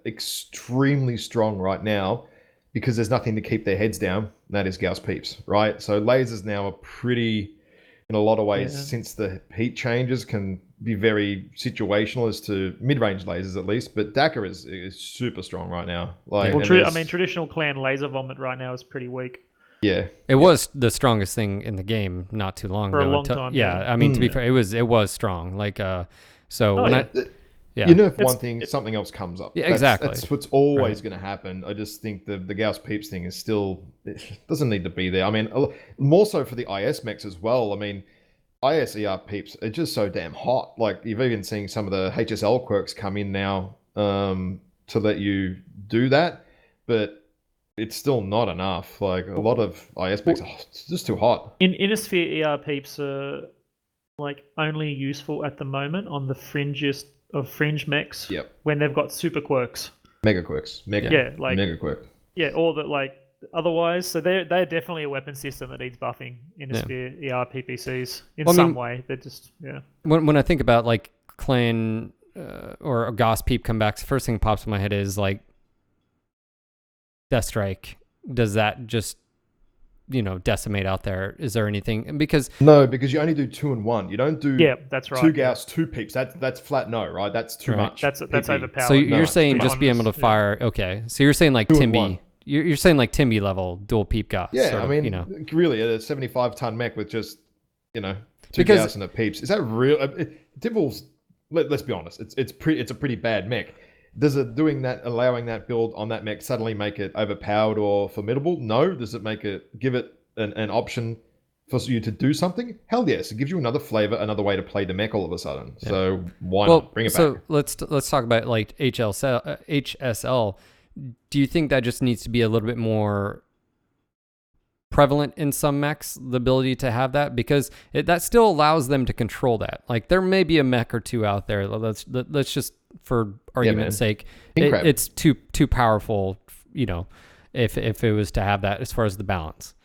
extremely strong right now because there's nothing to keep their heads down. And that is Gauss Peeps, right? So lasers now are pretty, in a lot of ways, since the heat changes, can be very situational as to mid-range lasers at least. But Dakar is super strong right now. Traditional clan laser vomit right now is pretty weak. Yeah, it was the strongest thing in the game not too long ago. For a long time. Yeah, I mean, to be fair, it was strong. Like, you know, if one thing, something else comes up. Yeah, exactly. That's what's always going to happen. I just think the Gauss Peeps thing is still, it doesn't need to be there. I mean, more so for the IS mechs as well. I mean, IS ER Peeps are just so damn hot. Like, you've even seen some of the HSL quirks come in now to let you do that. But it's still not enough. Like a lot of IS mechs, it's just too hot. In Innisphere, ER peeps are like only useful at the moment on the fringiest of fringe mechs. Yep. When they've got super quirks. Mega quirks. Yeah, like mega quirk. Yeah, or that like otherwise. So they're definitely a weapon system that needs buffing in Innisphere, ER, PPCs in some way. They're just When I think about like clan or a Goss peep comebacks, the first thing that pops in my head is like Death Strike. Does that just decimate out there? Is there anything? Because you only do 2 and 1. You don't do that's right. 2 Gauss, 2 peeps. That's flat no, right? That's too much. That's overpowered. So you're saying just be able to fire. Okay, so you're saying like Timby. You're saying like Timby level dual peep Gauss. Yeah, I mean, really, a 75-ton mech with just 2 Gauss and a peeps. Is that real? Timbal's. Let's be honest. It's a pretty bad mech. Does it allowing that build on that mech suddenly make it overpowered or formidable? No. Does it give it an option for you to do something? Hell yes. It gives you another flavor, another way to play the mech all of a sudden. Yeah. So why not bring it back? So let's talk about like HSL. Do you think that just needs to be a little bit more prevalent in some mechs, the ability to have that? Because that still allows them to control that. Like there may be a mech or two out there. Let's just, for argument's sake, it's too powerful, if it was to have that as far as the balance.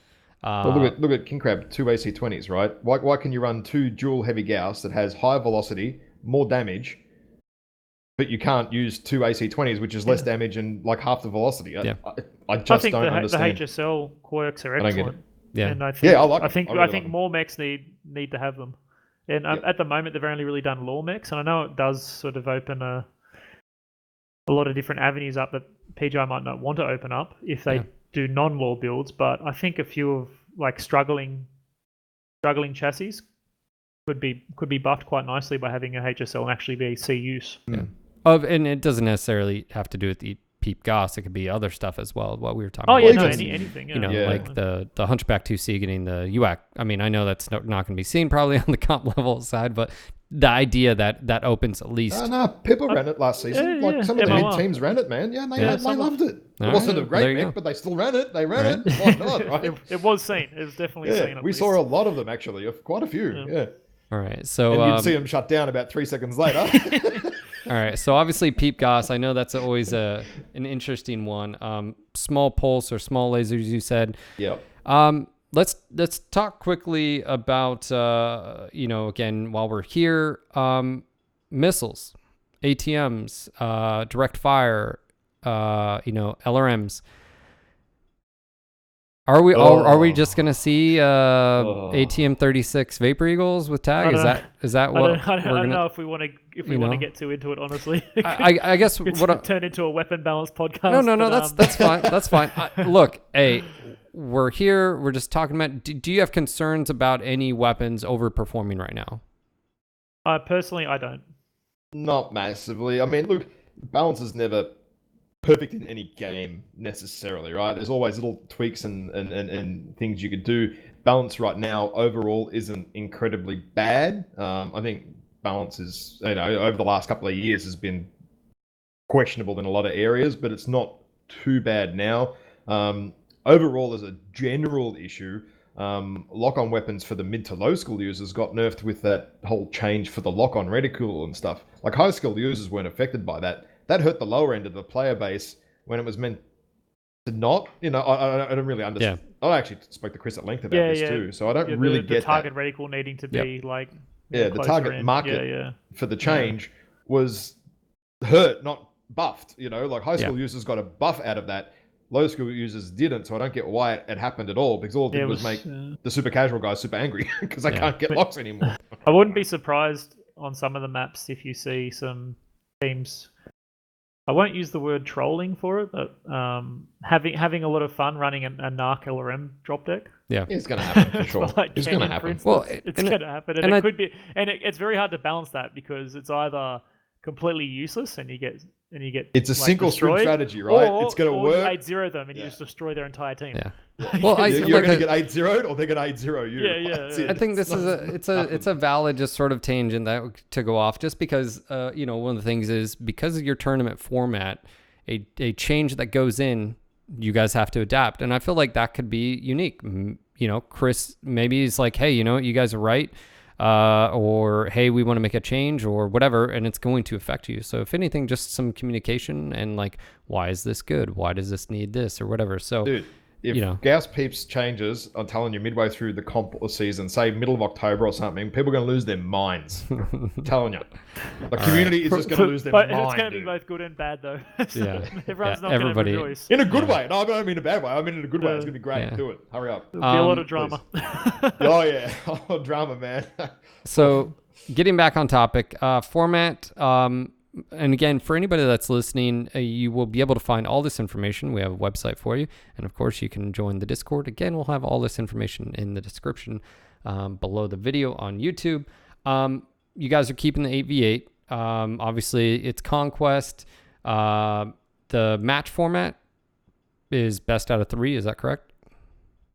Well, look at King Crab, 2 AC20s, right? Why can you run 2 dual heavy Gauss that has higher velocity, more damage, but you can't use 2 AC20s, which is less damage and like half the velocity? I just don't understand. The HSL quirks are excellent. Yeah, and I think I think more mechs need to have them. And at the moment, they've only really done lore mechs, and I know it does sort of open a lot of different avenues up that PGI might not want to open up if they do non-lore builds. But I think a few of like struggling chassis could be buffed quite nicely by having a HSL and actually be C use. Yeah. And it doesn't necessarily have to do with the Peep Goss. It could be other stuff as well. What we were talking about. Anything. Like the Hunchback 2C getting the UAC. I mean, I know that's not going to be seen probably on the comp level side, but the idea that opens at least. No, people ran it last season. Some of the mid teams ran it, man. Yeah, they loved it. It wasn't a great mech, but they still ran it. They ran it. Why not, right? It was seen. It was definitely seen. We saw a lot of them actually. Quite a few. Yeah. All right, so and you'd see them shut down about 3 seconds later. All right, so obviously Peep Goss, I know that's always an interesting one. Small pulse or small lasers, you said. Yep. Let's talk quickly about again while we're here, missiles, ATMs, direct fire, LRMs. Are we just gonna see ATM 36 Vapor Eagles with tag? Is that what I don't know if we want to get too into it, honestly. I guess what turn into a weapon balance podcast. No, that's fine. That's fine. Look, we're here. We're just talking about. Do you have concerns about any weapons overperforming right now? Personally, I don't. Not massively. I mean, look, balance is never perfect in any game necessarily, right? There's always little tweaks and things you could do. Balance right now overall isn't incredibly bad. I think balance is, over the last couple of years has been questionable in a lot of areas, but it's not too bad now. Overall, as a general issue, lock-on weapons for the mid to low skill users got nerfed with that whole change for the lock-on reticule and stuff. Like high skill users weren't affected by that. That hurt the lower end of the player base when it was meant to not. I don't really understand. Yeah. I actually spoke to Chris at length about this too, so I don't really get the target reticle needing to be the target market for the change was hurt, not buffed. Like high school users got a buff out of that. Low school users didn't, so I don't get why it happened at all, because all it did was make the super casual guys super angry because they can't get locks anymore. I wouldn't be surprised on some of the maps if you see some teams. I won't use the word trolling for it, but having a lot of fun running a NARC LRM drop deck. Yeah, it's going to happen for sure. It's going to happen. Well, it's going to happen, and it could be, and it's very hard to balance that because it's either completely useless and you get it's a single string strategy, right? It's going to work. You 8-0 them and you just destroy their entire team. Yeah. Well, you're going to get 8-0'd or they're going to 8-0 you. Yeah. I think this is it's a valid just sort of tangent to go off, just because one of the things is because of your tournament format, a change that goes in you guys have to adapt. And I feel like that could be unique. You know, Chris maybe is like, hey, you know what, you guys are right. Or, hey, we want to make a change or whatever, and it's going to affect you. So if anything, just some communication and like, why is this good? Why does this need this or whatever? So, Dude, if you know, Gauss Peeps changes, I'm telling you, midway through the comp season, say middle of October or something, people are going to lose their minds. I'm telling you. The community is just going to lose their but mind, it's going to be dude. both good and bad, though. So Yeah. everyone's Yeah, not going to everybody- rejoice. In a good way. No, I don't mean a bad way. I mean in a good way. It's going to be great. Yeah. Do it. Hurry up. There'll be a lot of drama. Oh, yeah. Oh, drama, man. So getting back on topic, format, and again, for anybody that's listening, you will be able to find all this information. We have a website for you. And of course, you can join the Discord. Again, we'll have all this information in the description below the video on YouTube. You guys are keeping the 8v8. Obviously, it's Conquest. The match format is best out of 3. Is that correct?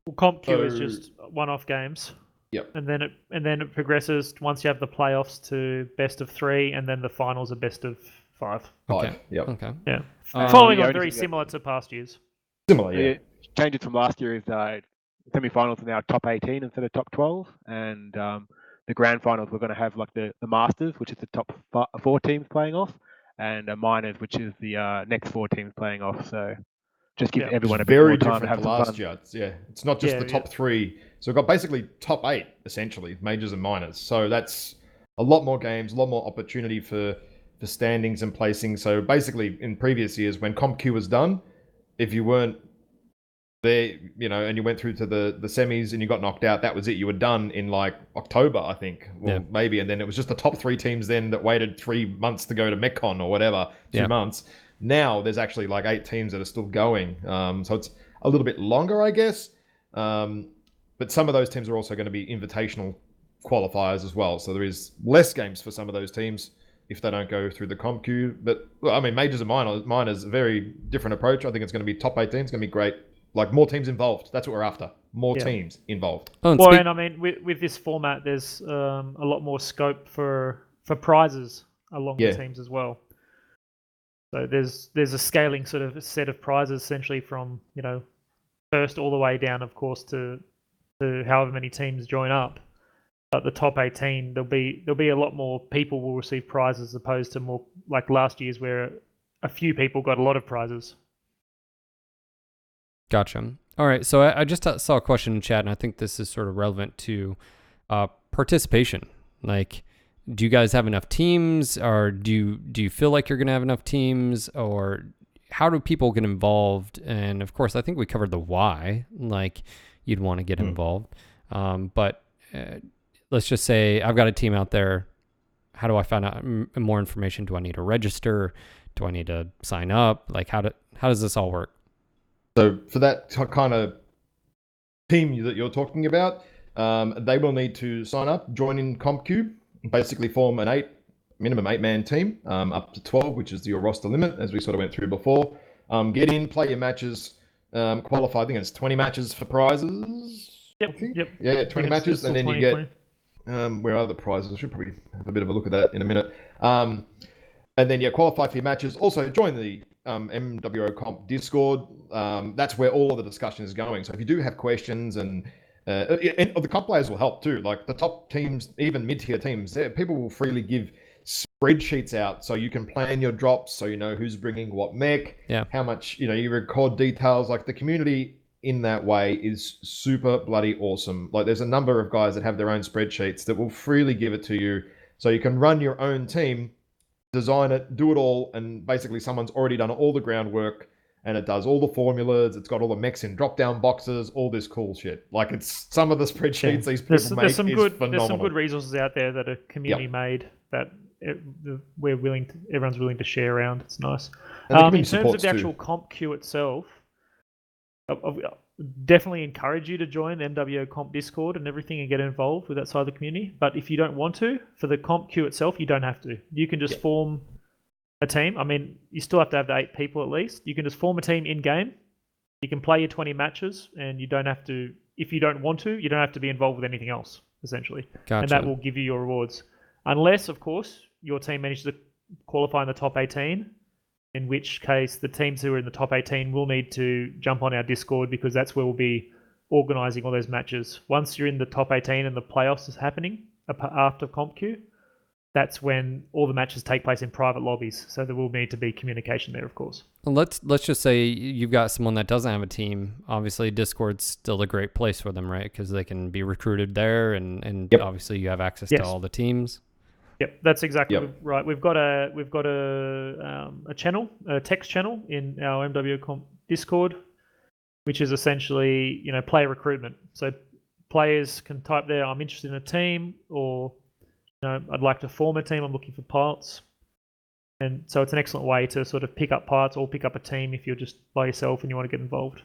Well, Comp Q is So- just one-off games. Yep. And then it progresses once you have the playoffs to best of 3, and then the finals are best of 5. Okay. 5. Yep. Okay. Yeah. Um, Following yeah, on I very just- similar to past years. Similar, yeah. The changes from last year is semi-finals are now top 18 instead of top 12, and the grand finals we're going to have like the Masters, which is the top 4 teams playing off, and minors, which is the next 4 teams playing off. So just give Yeah. everyone a It's bit very more time to different have to some last fun. year. It's not just Yeah, the top 3. So we've got basically top 8, essentially, majors and minors. So that's a lot more games, a lot more opportunity for standings and placing. So basically, in previous years, when Comp Q was done, if you weren't there, you know, and you went through to the semis and you got knocked out, that was it. You were done in like October, I think, or maybe. And then it was just the top 3 teams then that waited 3 months to go to MechCon or whatever, 2 months. Now there's actually like 8 teams that are still going. So it's a little bit longer, I guess. But some of those teams are also going to be invitational qualifiers as well. So there is less games for some of those teams if they don't go through the Comp Q. But well, I mean, majors and minors, a very different approach. I think it's going to be top 18. It's going to be great. Like more teams involved. That's what we're after. More teams involved. Oh, and Well, and I mean, with this format, there's a lot more scope for prizes along the teams as well. So there's a scaling sort of set of prizes essentially from, you know, first all the way down, of course, to however many teams join up. But the top 18, there'll be a lot more people will receive prizes as opposed to more like last year's where a few people got a lot of prizes. Gotcha. All right. So I just saw a question in chat, and I think this is sort of relevant to participation. Like, do you guys have enough teams, or do you feel like you're going to have enough teams, or how do people get involved? And of course, I think we covered the why, like you'd want to get involved. But let's just say I've got a team out there. How do I find out more information? Do I need to register? Do I need to sign up? Like, how does this all work? So for that kind of team that you're talking about, they will need to sign up, join in CompQ, basically form an minimum 8-man team, up to 12, which is your roster limit, as we sort of went through before. Get in, play your matches, qualify. I think it's 20 matches for prizes. Yep. Yeah, 20 matches, and then you get where are the prizes? I should probably have a bit of a look at that in a minute. And then qualify for your matches. Also join the MWO Comp Discord. That's where all of the discussion is going. So if you do have questions, and the comp players will help too. Like the top teams, even mid-tier teams, people will freely give spreadsheets out so you can plan your drops, so you know who's bringing what mech, how much, you record details. Like the community in that way is super bloody awesome. Like there's a number of guys that have their own spreadsheets that will freely give it to you, so you can run your own team, design it, do it all, and basically someone's already done all the groundwork, and it does all the formulas. It's got all the mechs in drop-down boxes, all this cool shit. Like it's some of the spreadsheets these people make is phenomenal. There's some good resources out there that are community made that everyone's willing to share around. It's nice. In terms of the actual comp queue itself, I definitely encourage you to join the MWO Comp Discord and everything and get involved with that side of the community. But if you don't want to, for the comp queue itself, you don't have to. You can just form a team. I mean, you still have to have the 8 people at least. You can just form a team in-game. You can play your 20 matches, and you don't have to, if you don't want to, you don't have to be involved with anything else, essentially. Gotcha. And that will give you your rewards. Unless, of course, your team manages to qualify in the top 18, in which case the teams who are in the top 18 will need to jump on our Discord, because that's where we'll be organising all those matches. Once you're in the top 18 and the playoffs is happening after CompQ, that's when all the matches take place in private lobbies. So there will need to be communication there, of course. Well, let's just say you've got someone that doesn't have a team. Obviously, Discord's still a great place for them, right? Because they can be recruited there, and obviously you have access to all the teams. Yep, that's exactly right. We've got a channel, a text channel in our MWOC Discord, which is essentially player recruitment. So players can type there, "I'm interested in a team," or "I'd like to form a team. I'm looking for pilots." And so it's an excellent way to sort of pick up pilots or pick up a team if you're just by yourself and you want to get involved.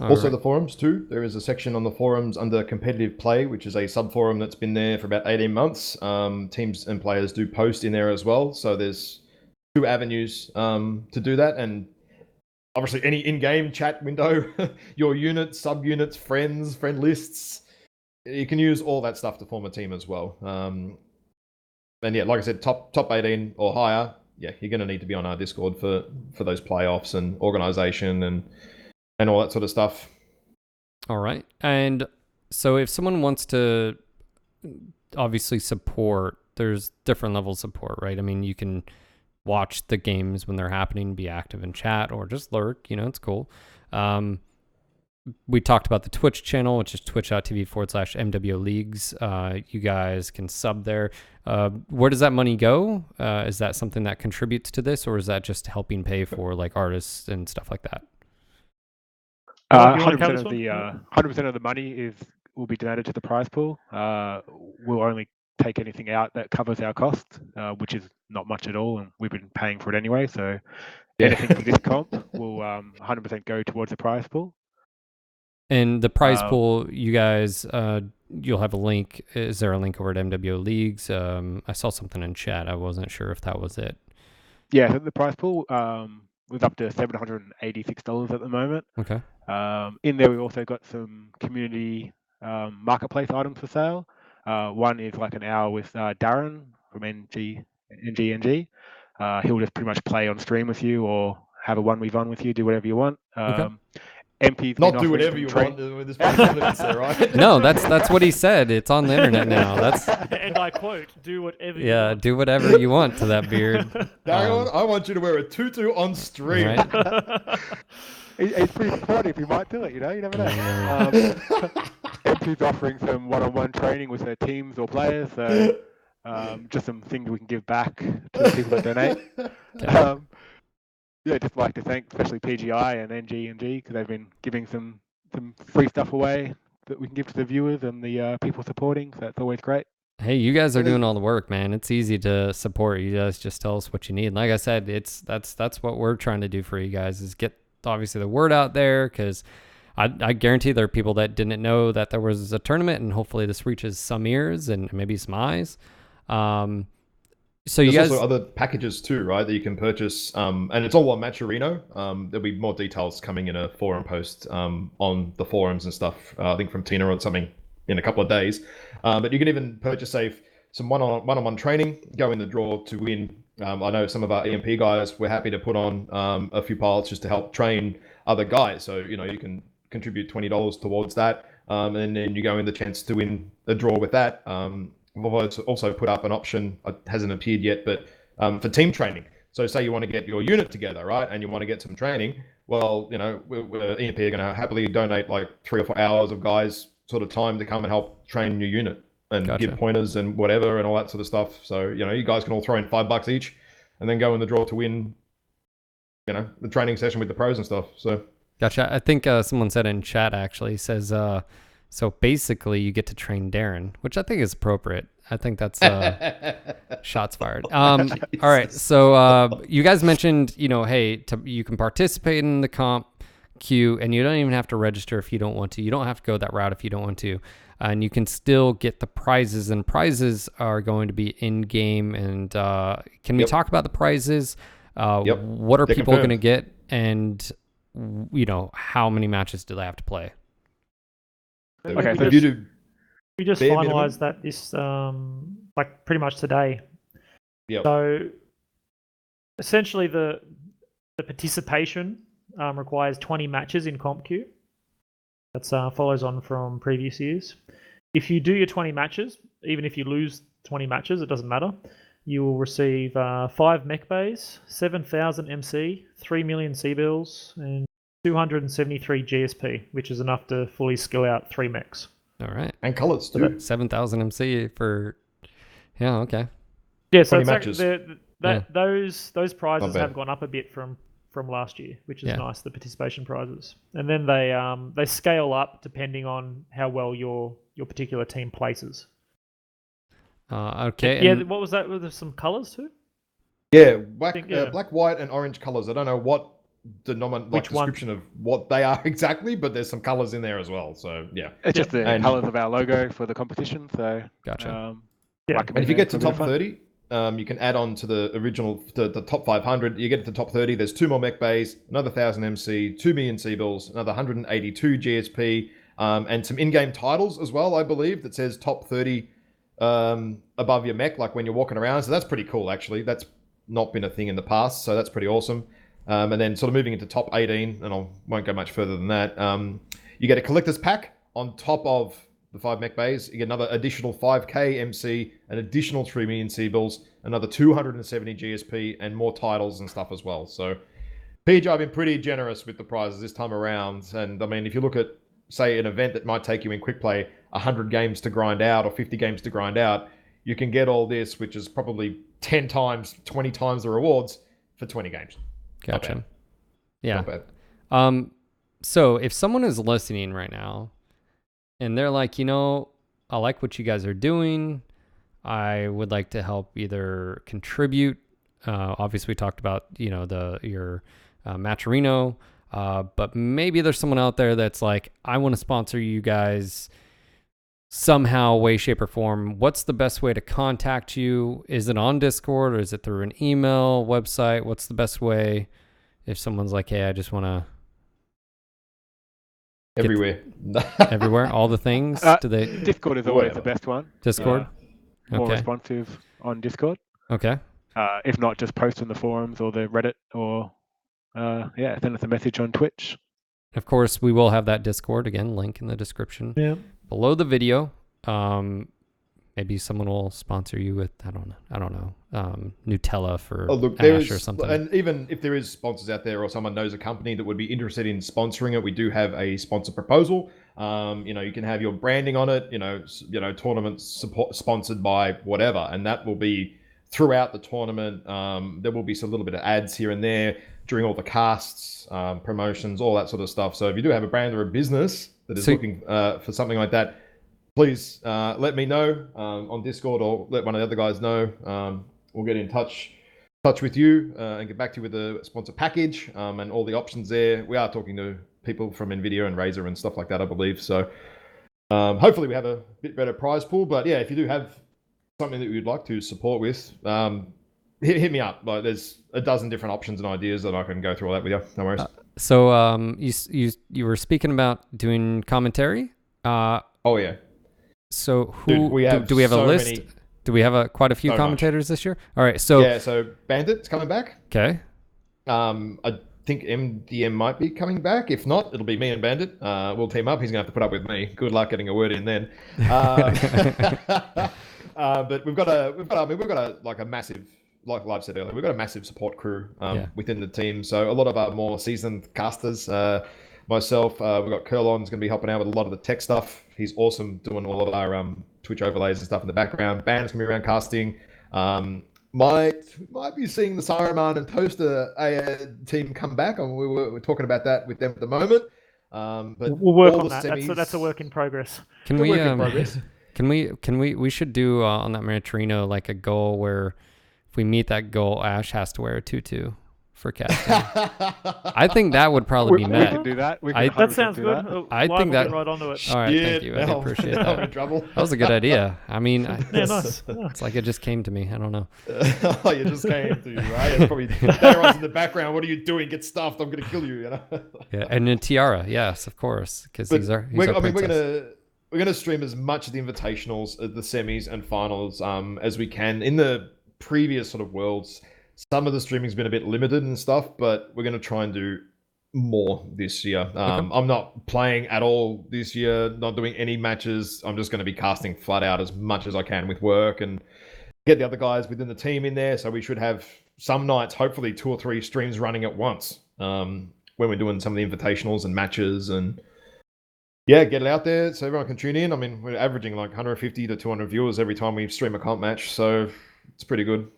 Also, the forums too. There is a section on the forums under competitive play, which is a sub-forum that's been there for about 18 months. Teams and players do post in there as well. So there's 2 avenues to do that. And obviously any in-game chat window, your units, sub-units, friends, friend lists, you can use all that stuff to form a team as well. And yeah, like I said, top 18 or higher, you're going to need to be on our Discord for those playoffs and organization and all that sort of stuff. All right. And so if someone wants to obviously support, there's different levels of support, right? I mean, you can watch the games when they're happening, be active in chat, or just lurk, it's cool. We talked about the Twitch channel, which is twitch.tv/MWO Leagues. You guys can sub there. Where does that money go? Is that something that contributes to this, or is that just helping pay for like artists and stuff like that? 100% of the money will be donated to the prize pool. We'll only take anything out that covers our cost, which is not much at all, and we've been paying for it anyway. So anything for this comp will 100% go towards the prize pool. And the prize pool, you guys, you'll have a link. Is there a link over at MWO Leagues? I saw something in chat. I wasn't sure if that was it. Yeah, so the prize pool was up to $786 at the moment. Okay. In there, we've also got some community marketplace items for sale. One is like an hour with Darren from NGNG. He'll just pretty much play on stream with you or have a 1v1 with you, do whatever you want. Okay. MP's not do whatever you want. There's probably limits there, right? No, that's what he said. It's on the internet now. And I quote, "Do whatever you want." Yeah, do whatever you want to that beard. Darren, I want you to wear a tutu on stream. Right? He's pretty supportive. He might do it, you never know. MP's offering some one-on-one training with their teams or players, so just some things we can give back to the people that donate. Okay. Just like to thank especially PGI and NGNG because they've been giving some free stuff away that we can give to the viewers and the people supporting. So that's always great. Hey, you guys are doing all the work, man. It's easy to support. You guys just tell us what you need. Like I said, that's what we're trying to do for you guys is get obviously the word out there, because I guarantee there are people that didn't know that there was a tournament, and hopefully this reaches some ears and maybe some eyes. So there's you guys also other packages too, right, that you can purchase, and it's all on Matcherino. There'll be more details coming in a forum post on the forums and stuff. I think from Tina or something in a couple of days. But you can even purchase some one-on-one training, go in the draw to win. I know some of our EMP guys were happy to put on a few pilots just to help train other guys. So you can contribute $20 towards that, and then you go in the chance to win a draw with that. We've also put up an option, it hasn't appeared yet, but for team training. So say you want to get your unit together, right, and you want to get some training. Well, we're EMP are going to happily donate like 3 or 4 hours of guys sort of time to come and help train your unit and give pointers and whatever and all that sort of stuff. So, you guys can all throw in $5 each and then go in the draw to win, the training session with the pros and stuff. So, gotcha. I think someone said in chat actually says, so basically you get to train Darren, which I think is appropriate. I think that's shots fired. All right. So you guys mentioned, hey, you can participate in the comp queue and you don't even have to register if you don't want to. You don't have to go that route if you don't want to. And you can still get the prizes, and prizes are going to be in-game. And can we talk about the prizes? What are people going to get? And, how many matches do they have to play? Okay, we just finalized that this pretty much today. Yep. So essentially the participation requires 20 matches in comp queue. That follows on from previous years. If you do your 20 matches, even if you lose 20 matches, it doesn't matter. You will receive 5 mech bays, 7,000 MC, 3 million C-bills, and 273 GSP, which is enough to fully skill out 3 mechs. All right. And colors too. 7,000 MC for... Yeah, okay. Yeah, so 20 matches. Those prizes bad. have gone up a bit from last year, which is nice, the participation prizes. And then they scale up depending on how well your particular team places. Okay. Yeah, what was that? Were there some colors too? Yeah, black, white, and orange colors. I don't know what description of what they are exactly, but there's some colors in there as well. So yeah, it's just the colors of our logo for the competition. So gotcha. And if you get to top 30, you can add on to the original, the top 500. You get to the top 30. There's 2 more mech bays, another 1,000 MC, 2 million C-bills, another 182 GSP, and some in-game titles as well. I believe that says top 30 above your mech, like when you're walking around. So that's pretty cool, actually. That's not been a thing in the past, so that's pretty awesome. And then sort of moving into top 18, and I won't go much further than that. You get a collector's pack on top of the 5 mech bays. You get another additional 5k MC, an additional 3 million C-bills, another 270 GSP, and more titles and stuff as well. So PG have been pretty generous with the prizes this time around. And I mean, if you look at, say, an event that might take you in quick play 100 games to grind out or 50 games to grind out, you can get all this, which is probably 10 times, 20 times the rewards for 20 games. Gotcha. Yeah. Not bad. So if someone is listening right now and they're like, I like what you guys are doing, I would like to help either contribute. Obviously, we talked about, your Matcherino, but maybe there's someone out there that's like, I want to sponsor you guys somehow, way, shape, or form. What's the best way to contact you? Is it on Discord or is it through an email, website? What's the best way if someone's like, hey, I just want to... Everywhere. Everywhere? All the things? Discord is always the best one. Discord? More responsive on Discord. Okay. If not, just post in the forums or the Reddit or send us a message on Twitch. Of course, we will have that Discord, again, link in the description below the video. Maybe someone will sponsor you with, I don't know, Nutella for Ash or something. And even if there is sponsors out there or someone knows a company that would be interested in sponsoring it, we do have a sponsor proposal. You can have your branding on it, tournaments sponsored by whatever, and that will be throughout the tournament. There will be a little bit of ads here and there during all the casts, promotions, all that sort of stuff. So if you do have a brand or a business that is looking for something like that, please let me know on Discord or let one of the other guys know. We'll get in touch with you and get back to you with the sponsor package and all the options there. We are talking to people from NVIDIA and Razer and stuff like that, I believe. So hopefully we have a bit better prize pool. But yeah, if you do have something that you'd like to support with, hit me up. Like, there's a dozen different options and ideas that I can go through all that with you. No worries. So you were speaking about doing commentary. Oh yeah. So who do we have a list? Many, do we have quite a few commentators this year? All right. So Bandit's coming back. Okay. I think MDM might be coming back. If not, it'll be me and Bandit. We'll team up. He's gonna have to put up with me. Good luck getting a word in then. But we've got a massive, like Live said earlier, we've got a massive support crew within the team. So a lot of our more seasoned casters, myself, we've got Curlon's going to be helping out with a lot of the tech stuff. He's awesome doing all of our Twitch overlays and stuff in the background. Band's going to be around casting. Might be seeing the Saruman and Toaster team come back. We're talking about that with them at the moment. But we'll work on that. That's a work in progress. We should do on that Maritorino like a goal where if we meet that goal, Ash has to wear a tutu for casting. I think that would probably be met. We can do that. That sounds good. I think that. Right onto it. All right, thank you. I appreciate that. I'm in trouble. That was a good idea. I mean, nice. It's like it just came to me. I don't know. You just came to you, right? It's probably Darren's in the background. What are you doing? Get stuffed. I'm going to kill you. Yeah, and a tiara. Yes, of course, because he's our princess. We're going to stream as much of the invitationals, the semis and finals as we can. In the previous sort of worlds, some of the streaming's been a bit limited and stuff, but we're going to try and do more this year. I'm not playing at all this year, not doing any matches. I'm just going to be casting flat out as much as I can with work and get the other guys within the team in there. So we should have some nights, hopefully 2 or 3 streams running at once when we're doing some of the invitationals and matches, and yeah, get it out there so everyone can tune in. I mean, we're averaging like 150 to 200 viewers every time we stream a comp match, so it's pretty good.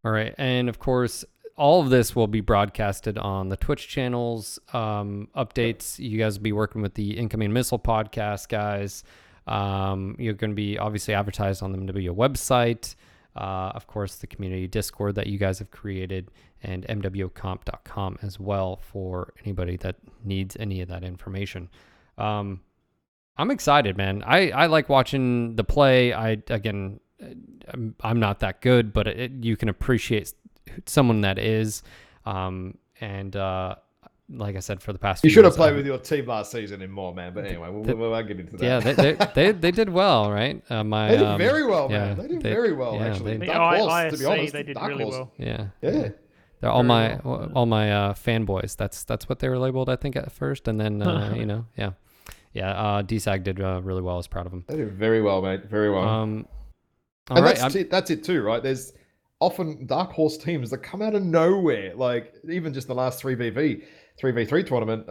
All right, and of course, all of this will be broadcasted on the Twitch channels. Updates, you guys will be working with the Incoming Missile podcast, guys. You're going to be obviously advertised on the MWO website. Of course, the community Discord that you guys have created, and MWOcomp.com as well for anybody that needs any of that information. I'm excited, man. I like watching the play. I'm not that good, but you can appreciate someone that is. Like I said, for the past you few should have years, played with your team last season in more, man. But anyway, we'll get into that. Yeah, they did well, right? They did very well, man. They did very well, actually. Dark Horse, to be honest, they did Dark really Horse. well. Yeah. They're all my fanboys. That's what they were labeled, I think, at first, and then DSAG did really well. I was proud of them. They did very well, mate. Very well. And that's it too, right? There's often Dark Horse teams that come out of nowhere. Like even just the last 3v3 tournament,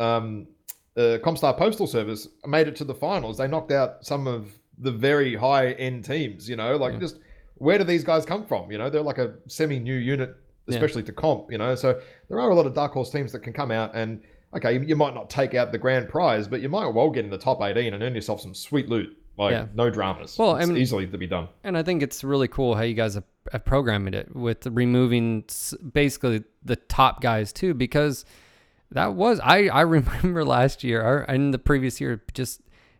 Comstar Postal Service made it to the finals. They knocked out some of the very high-end teams, just where do these guys come from? They're like a semi-new unit, especially to comp, So there are a lot of Dark Horse teams that can come out and, okay, you might not take out the grand prize, but you might well get in the top 18 and earn yourself some sweet loot. No dramas. Well, it's easily to be done. And I think it's really cool how you guys have programmed it with removing basically the top guys too, because that was, I remember last year, and the previous year,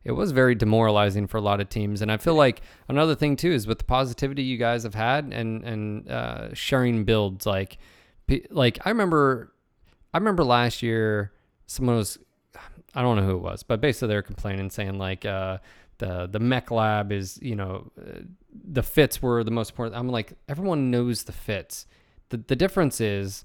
it was very demoralizing for a lot of teams. And I feel like another thing too is with the positivity you guys have had and sharing builds, like I remember last year someone was, I don't know who it was, but basically they were complaining, saying like the Mech lab is, the fits were the most important. I'm like, everyone knows the fits. The difference is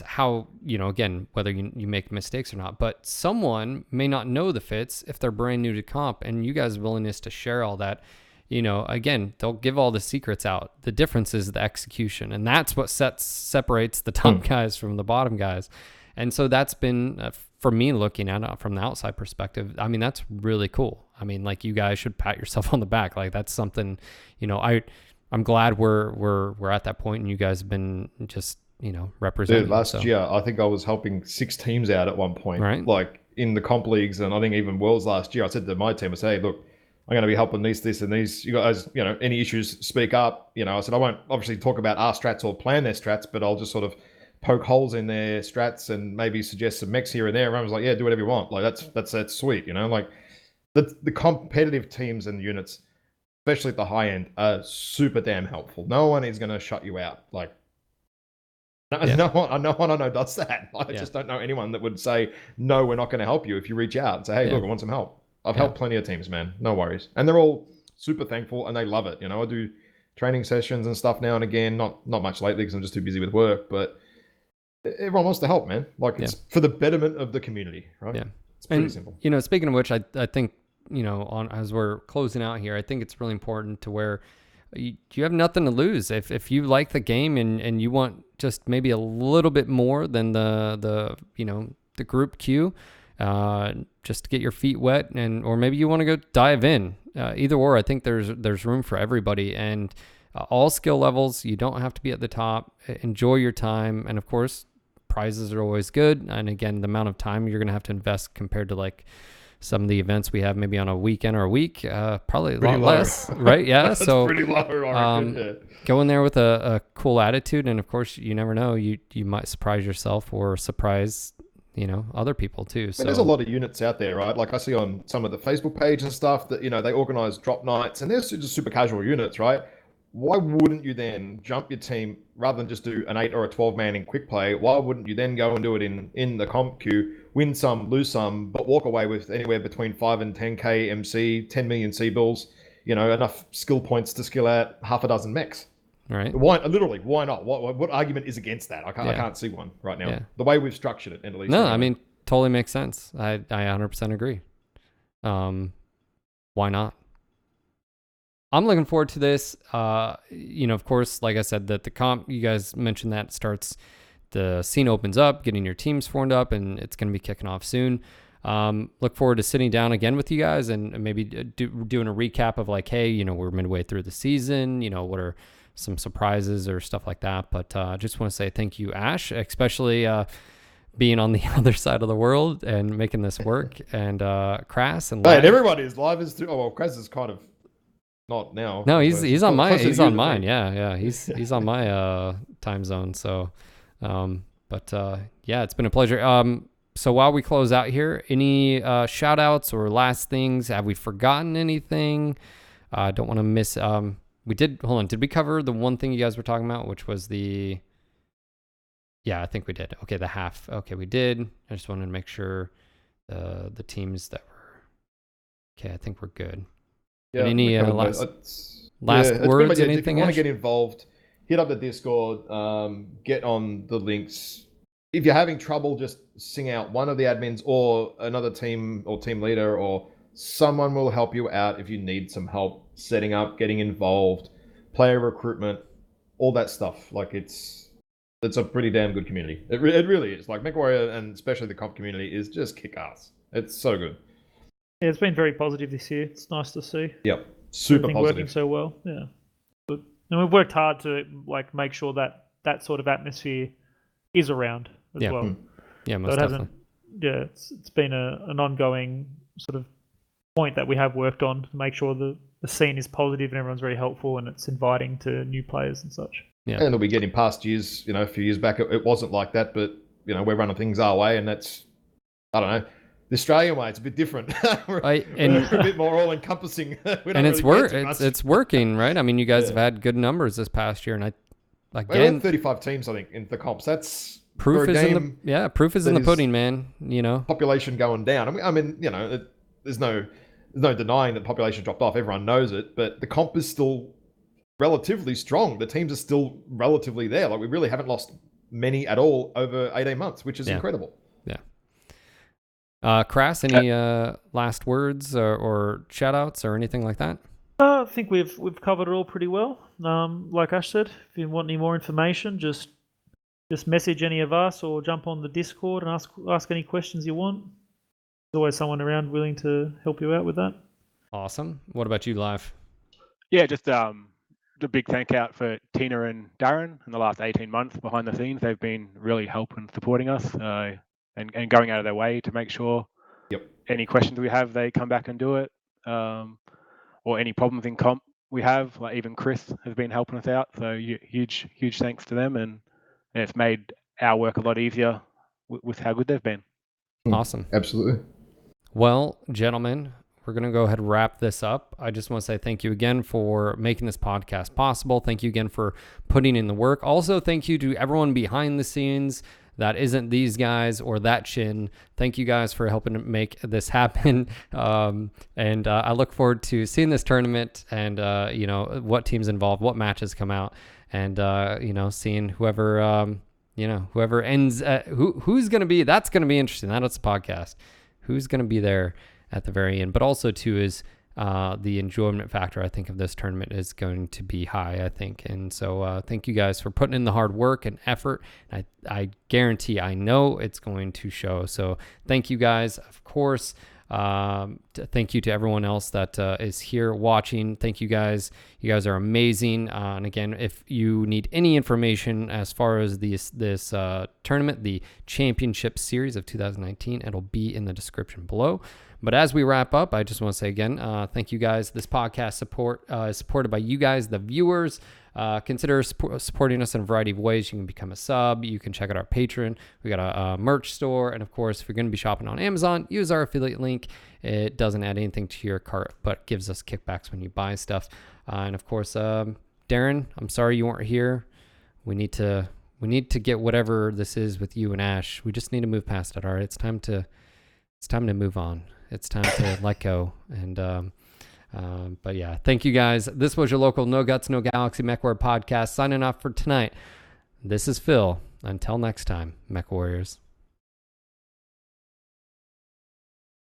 how, again, whether you make mistakes or not, but someone may not know the fits if they're brand new to comp, and you guys' willingness to share all that, again, they'll give all the secrets out. The difference is the execution, and that's what separates the top guys from the bottom guys. And so that's been, for me, looking at it from the outside perspective, I mean, that's really cool. I mean, like, you guys should pat yourself on the back. Like, that's something, I'm glad we're at that point, and you guys have been just, representing. Dude, last year, I think I was helping 6 teams out at one point, right? Like in the comp leagues, and I think even Worlds last year. I said to my team, I said, hey, look, I'm going to be helping this, and these. You guys, any issues, speak up. I said, I won't obviously talk about our strats or plan their strats, but I'll just sort of poke holes in their strats and maybe suggest some mechs here and there. Everyone was like, yeah, do whatever you want. Like, that's sweet, Like, the competitive teams and units, especially at the high end, are super damn helpful. No one is going to shut you out. Like, no one I know does that. I just don't know anyone that would say, no, we're not going to help you if you reach out and say, hey, look, I want some help. I've helped plenty of teams, man. No worries. And they're all super thankful, and they love it. I do training sessions and stuff now and again. Not much lately because I'm just too busy with work, but everyone wants to help, man. Like, it's for the betterment of the community, right? Yeah. It's pretty simple. Speaking of which, I think, as we're closing out here, I think it's really important to where you have nothing to lose. If you like the game and you want just maybe a little bit more than the group queue, just to get your feet wet, or maybe you want to go dive in, either or, I think there's room for everybody, and all skill levels. You don't have to be at the top. Enjoy your time, and of course, prizes are always good. And again, the amount of time you're going to have to invest compared to like some of the events we have maybe on a weekend or a week, probably a lot less, right? Yeah. That's so pretty low, I reckon. Go in there with a cool attitude, and of course, you never know, you might surprise yourself or surprise other people too. So there's a lot of units out there, right? Like I see on some of the Facebook page and stuff that they organize drop nights, and they're just super casual units, right? Why wouldn't you then jump your team rather than just do an 8 or a 12 man in quick play? Why wouldn't you then go and do it in the comp queue, win some, lose some, but walk away with anywhere between 5 and 10k MC, 10 million C bills, enough skill points to skill out half a dozen mechs? right? Why not? What argument is against that? I Yeah. can't see one right now. Yeah. The way we've structured it, at least. No, anyway. I mean, totally makes sense. I 100% agree. Why not? I'm looking forward to this. Of course, like I said, that the comp, you guys mentioned that starts, the scene opens up, getting your teams formed up, and it's going to be kicking off soon. Look forward to sitting down again with you guys and maybe doing a recap of like, hey, we're midway through the season, what are some surprises or stuff like that. But I just want to say thank you, Ash, especially being on the other side of the world and making this work, and Kras and and everybody is live as too. Oh well, Kras is kind of not now. No, he's on mine. He's on mine. Me. Yeah. He's on my time zone. So, yeah, it's been a pleasure. So while we close out here, any shout outs or last things? Have we forgotten anything? I don't want to miss. We did. Hold on. Did we cover the one thing you guys were talking about, which was the? Yeah, I think we did. Okay, the half. Okay, we did. I just wanted to make sure the teams that were. Okay, I think we're good. Yeah, any last words? Anything? If you want to get involved, hit up the Discord. Get on the links. If you're having trouble, just sing out one of the admins or another team or team leader, or someone will help you out if you need some help setting up, getting involved, player recruitment, all that stuff. Like it's a pretty damn good community. It really is. Like MechWarrior, and especially the comp community, is just kick ass. It's so good. Yeah, it's been very positive this year. It's nice to see. Yep, super Everything positive. working so well. Yeah, good. And we've worked hard to make sure that sort of atmosphere is around as well. Yeah, most so it definitely. It's been an ongoing sort of point that we have worked on to make sure the scene is positive and everyone's very helpful and it's inviting to new players and such. Yeah, and we get in past years. A few years back, it wasn't like that, but we're running things our way, and that's, I don't know, the Australian way. It's a bit different. we're a bit more all-encompassing. And it's working, right? I mean, you guys have had good numbers this past year, and we had 35 teams, I think, in the comps. That's proof is in the pudding, man. Population going down. I mean, there's no denying that population dropped off. Everyone knows it, but the comp is still relatively strong. The teams are still relatively there. Like we really haven't lost many at all over 18 months, which is incredible. Yeah. Kras, any last words or shout outs or anything like that? I think we've covered it all pretty well. Like Ash said, if you want any more information, just message any of us or jump on the Discord and ask any questions you want. There's always someone around willing to help you out with that. Awesome. What about you, Live? Yeah, just a big thank out for Tina and Darren in the last 18 months behind the scenes. They've been really helping, supporting us, and going out of their way to make sure any questions we have, they come back and do it. Or any problems in comp we have, like even Chris has been helping us out. So huge thanks to them, and it's made our work a lot easier with how good they've been. Awesome. Absolutely. Well, gentlemen, we're going to go ahead and wrap this up. I just want to say thank you again for making this podcast possible. Thank you again for putting in the work. Also, thank you to everyone behind the scenes that isn't these guys or that chin. Thank you guys for helping make this happen. And I look forward to seeing this tournament and, what teams involved, what matches come out, and, seeing whoever, whoever ends, who's going to be, that's going to be interesting. That's a podcast. Who's going to be there at the very end, but also too is the enjoyment factor, I think, of this tournament is going to be high, I think. And so thank you guys for putting in the hard work and effort. I guarantee, I know it's going to show. So thank you guys, of course. Thank you to everyone else that is here watching. Thank you guys. You guys are amazing. And again, if you need any information as far as this tournament, the Championship Series of 2019, it'll be in the description below. But as we wrap up, I just want to say again, thank you guys. This podcast is supported by you guys, the viewers. Consider supporting us in a variety of ways. You can become a sub. You can check out our Patreon. We got a merch store. And of course, if you're going to be shopping on Amazon, use our affiliate link. It doesn't add anything to your cart, but gives us kickbacks when you buy stuff. And of course, Darren, I'm sorry you weren't here. We need to get whatever this is with you and Ash. We just need to move past it. All right. It's time to move on. It's time to let go. And But yeah, thank you guys. This was your local No Guts, No Galaxy MechWarrior podcast. Signing off for tonight. This is Phil. Until next time, Mech Warriors.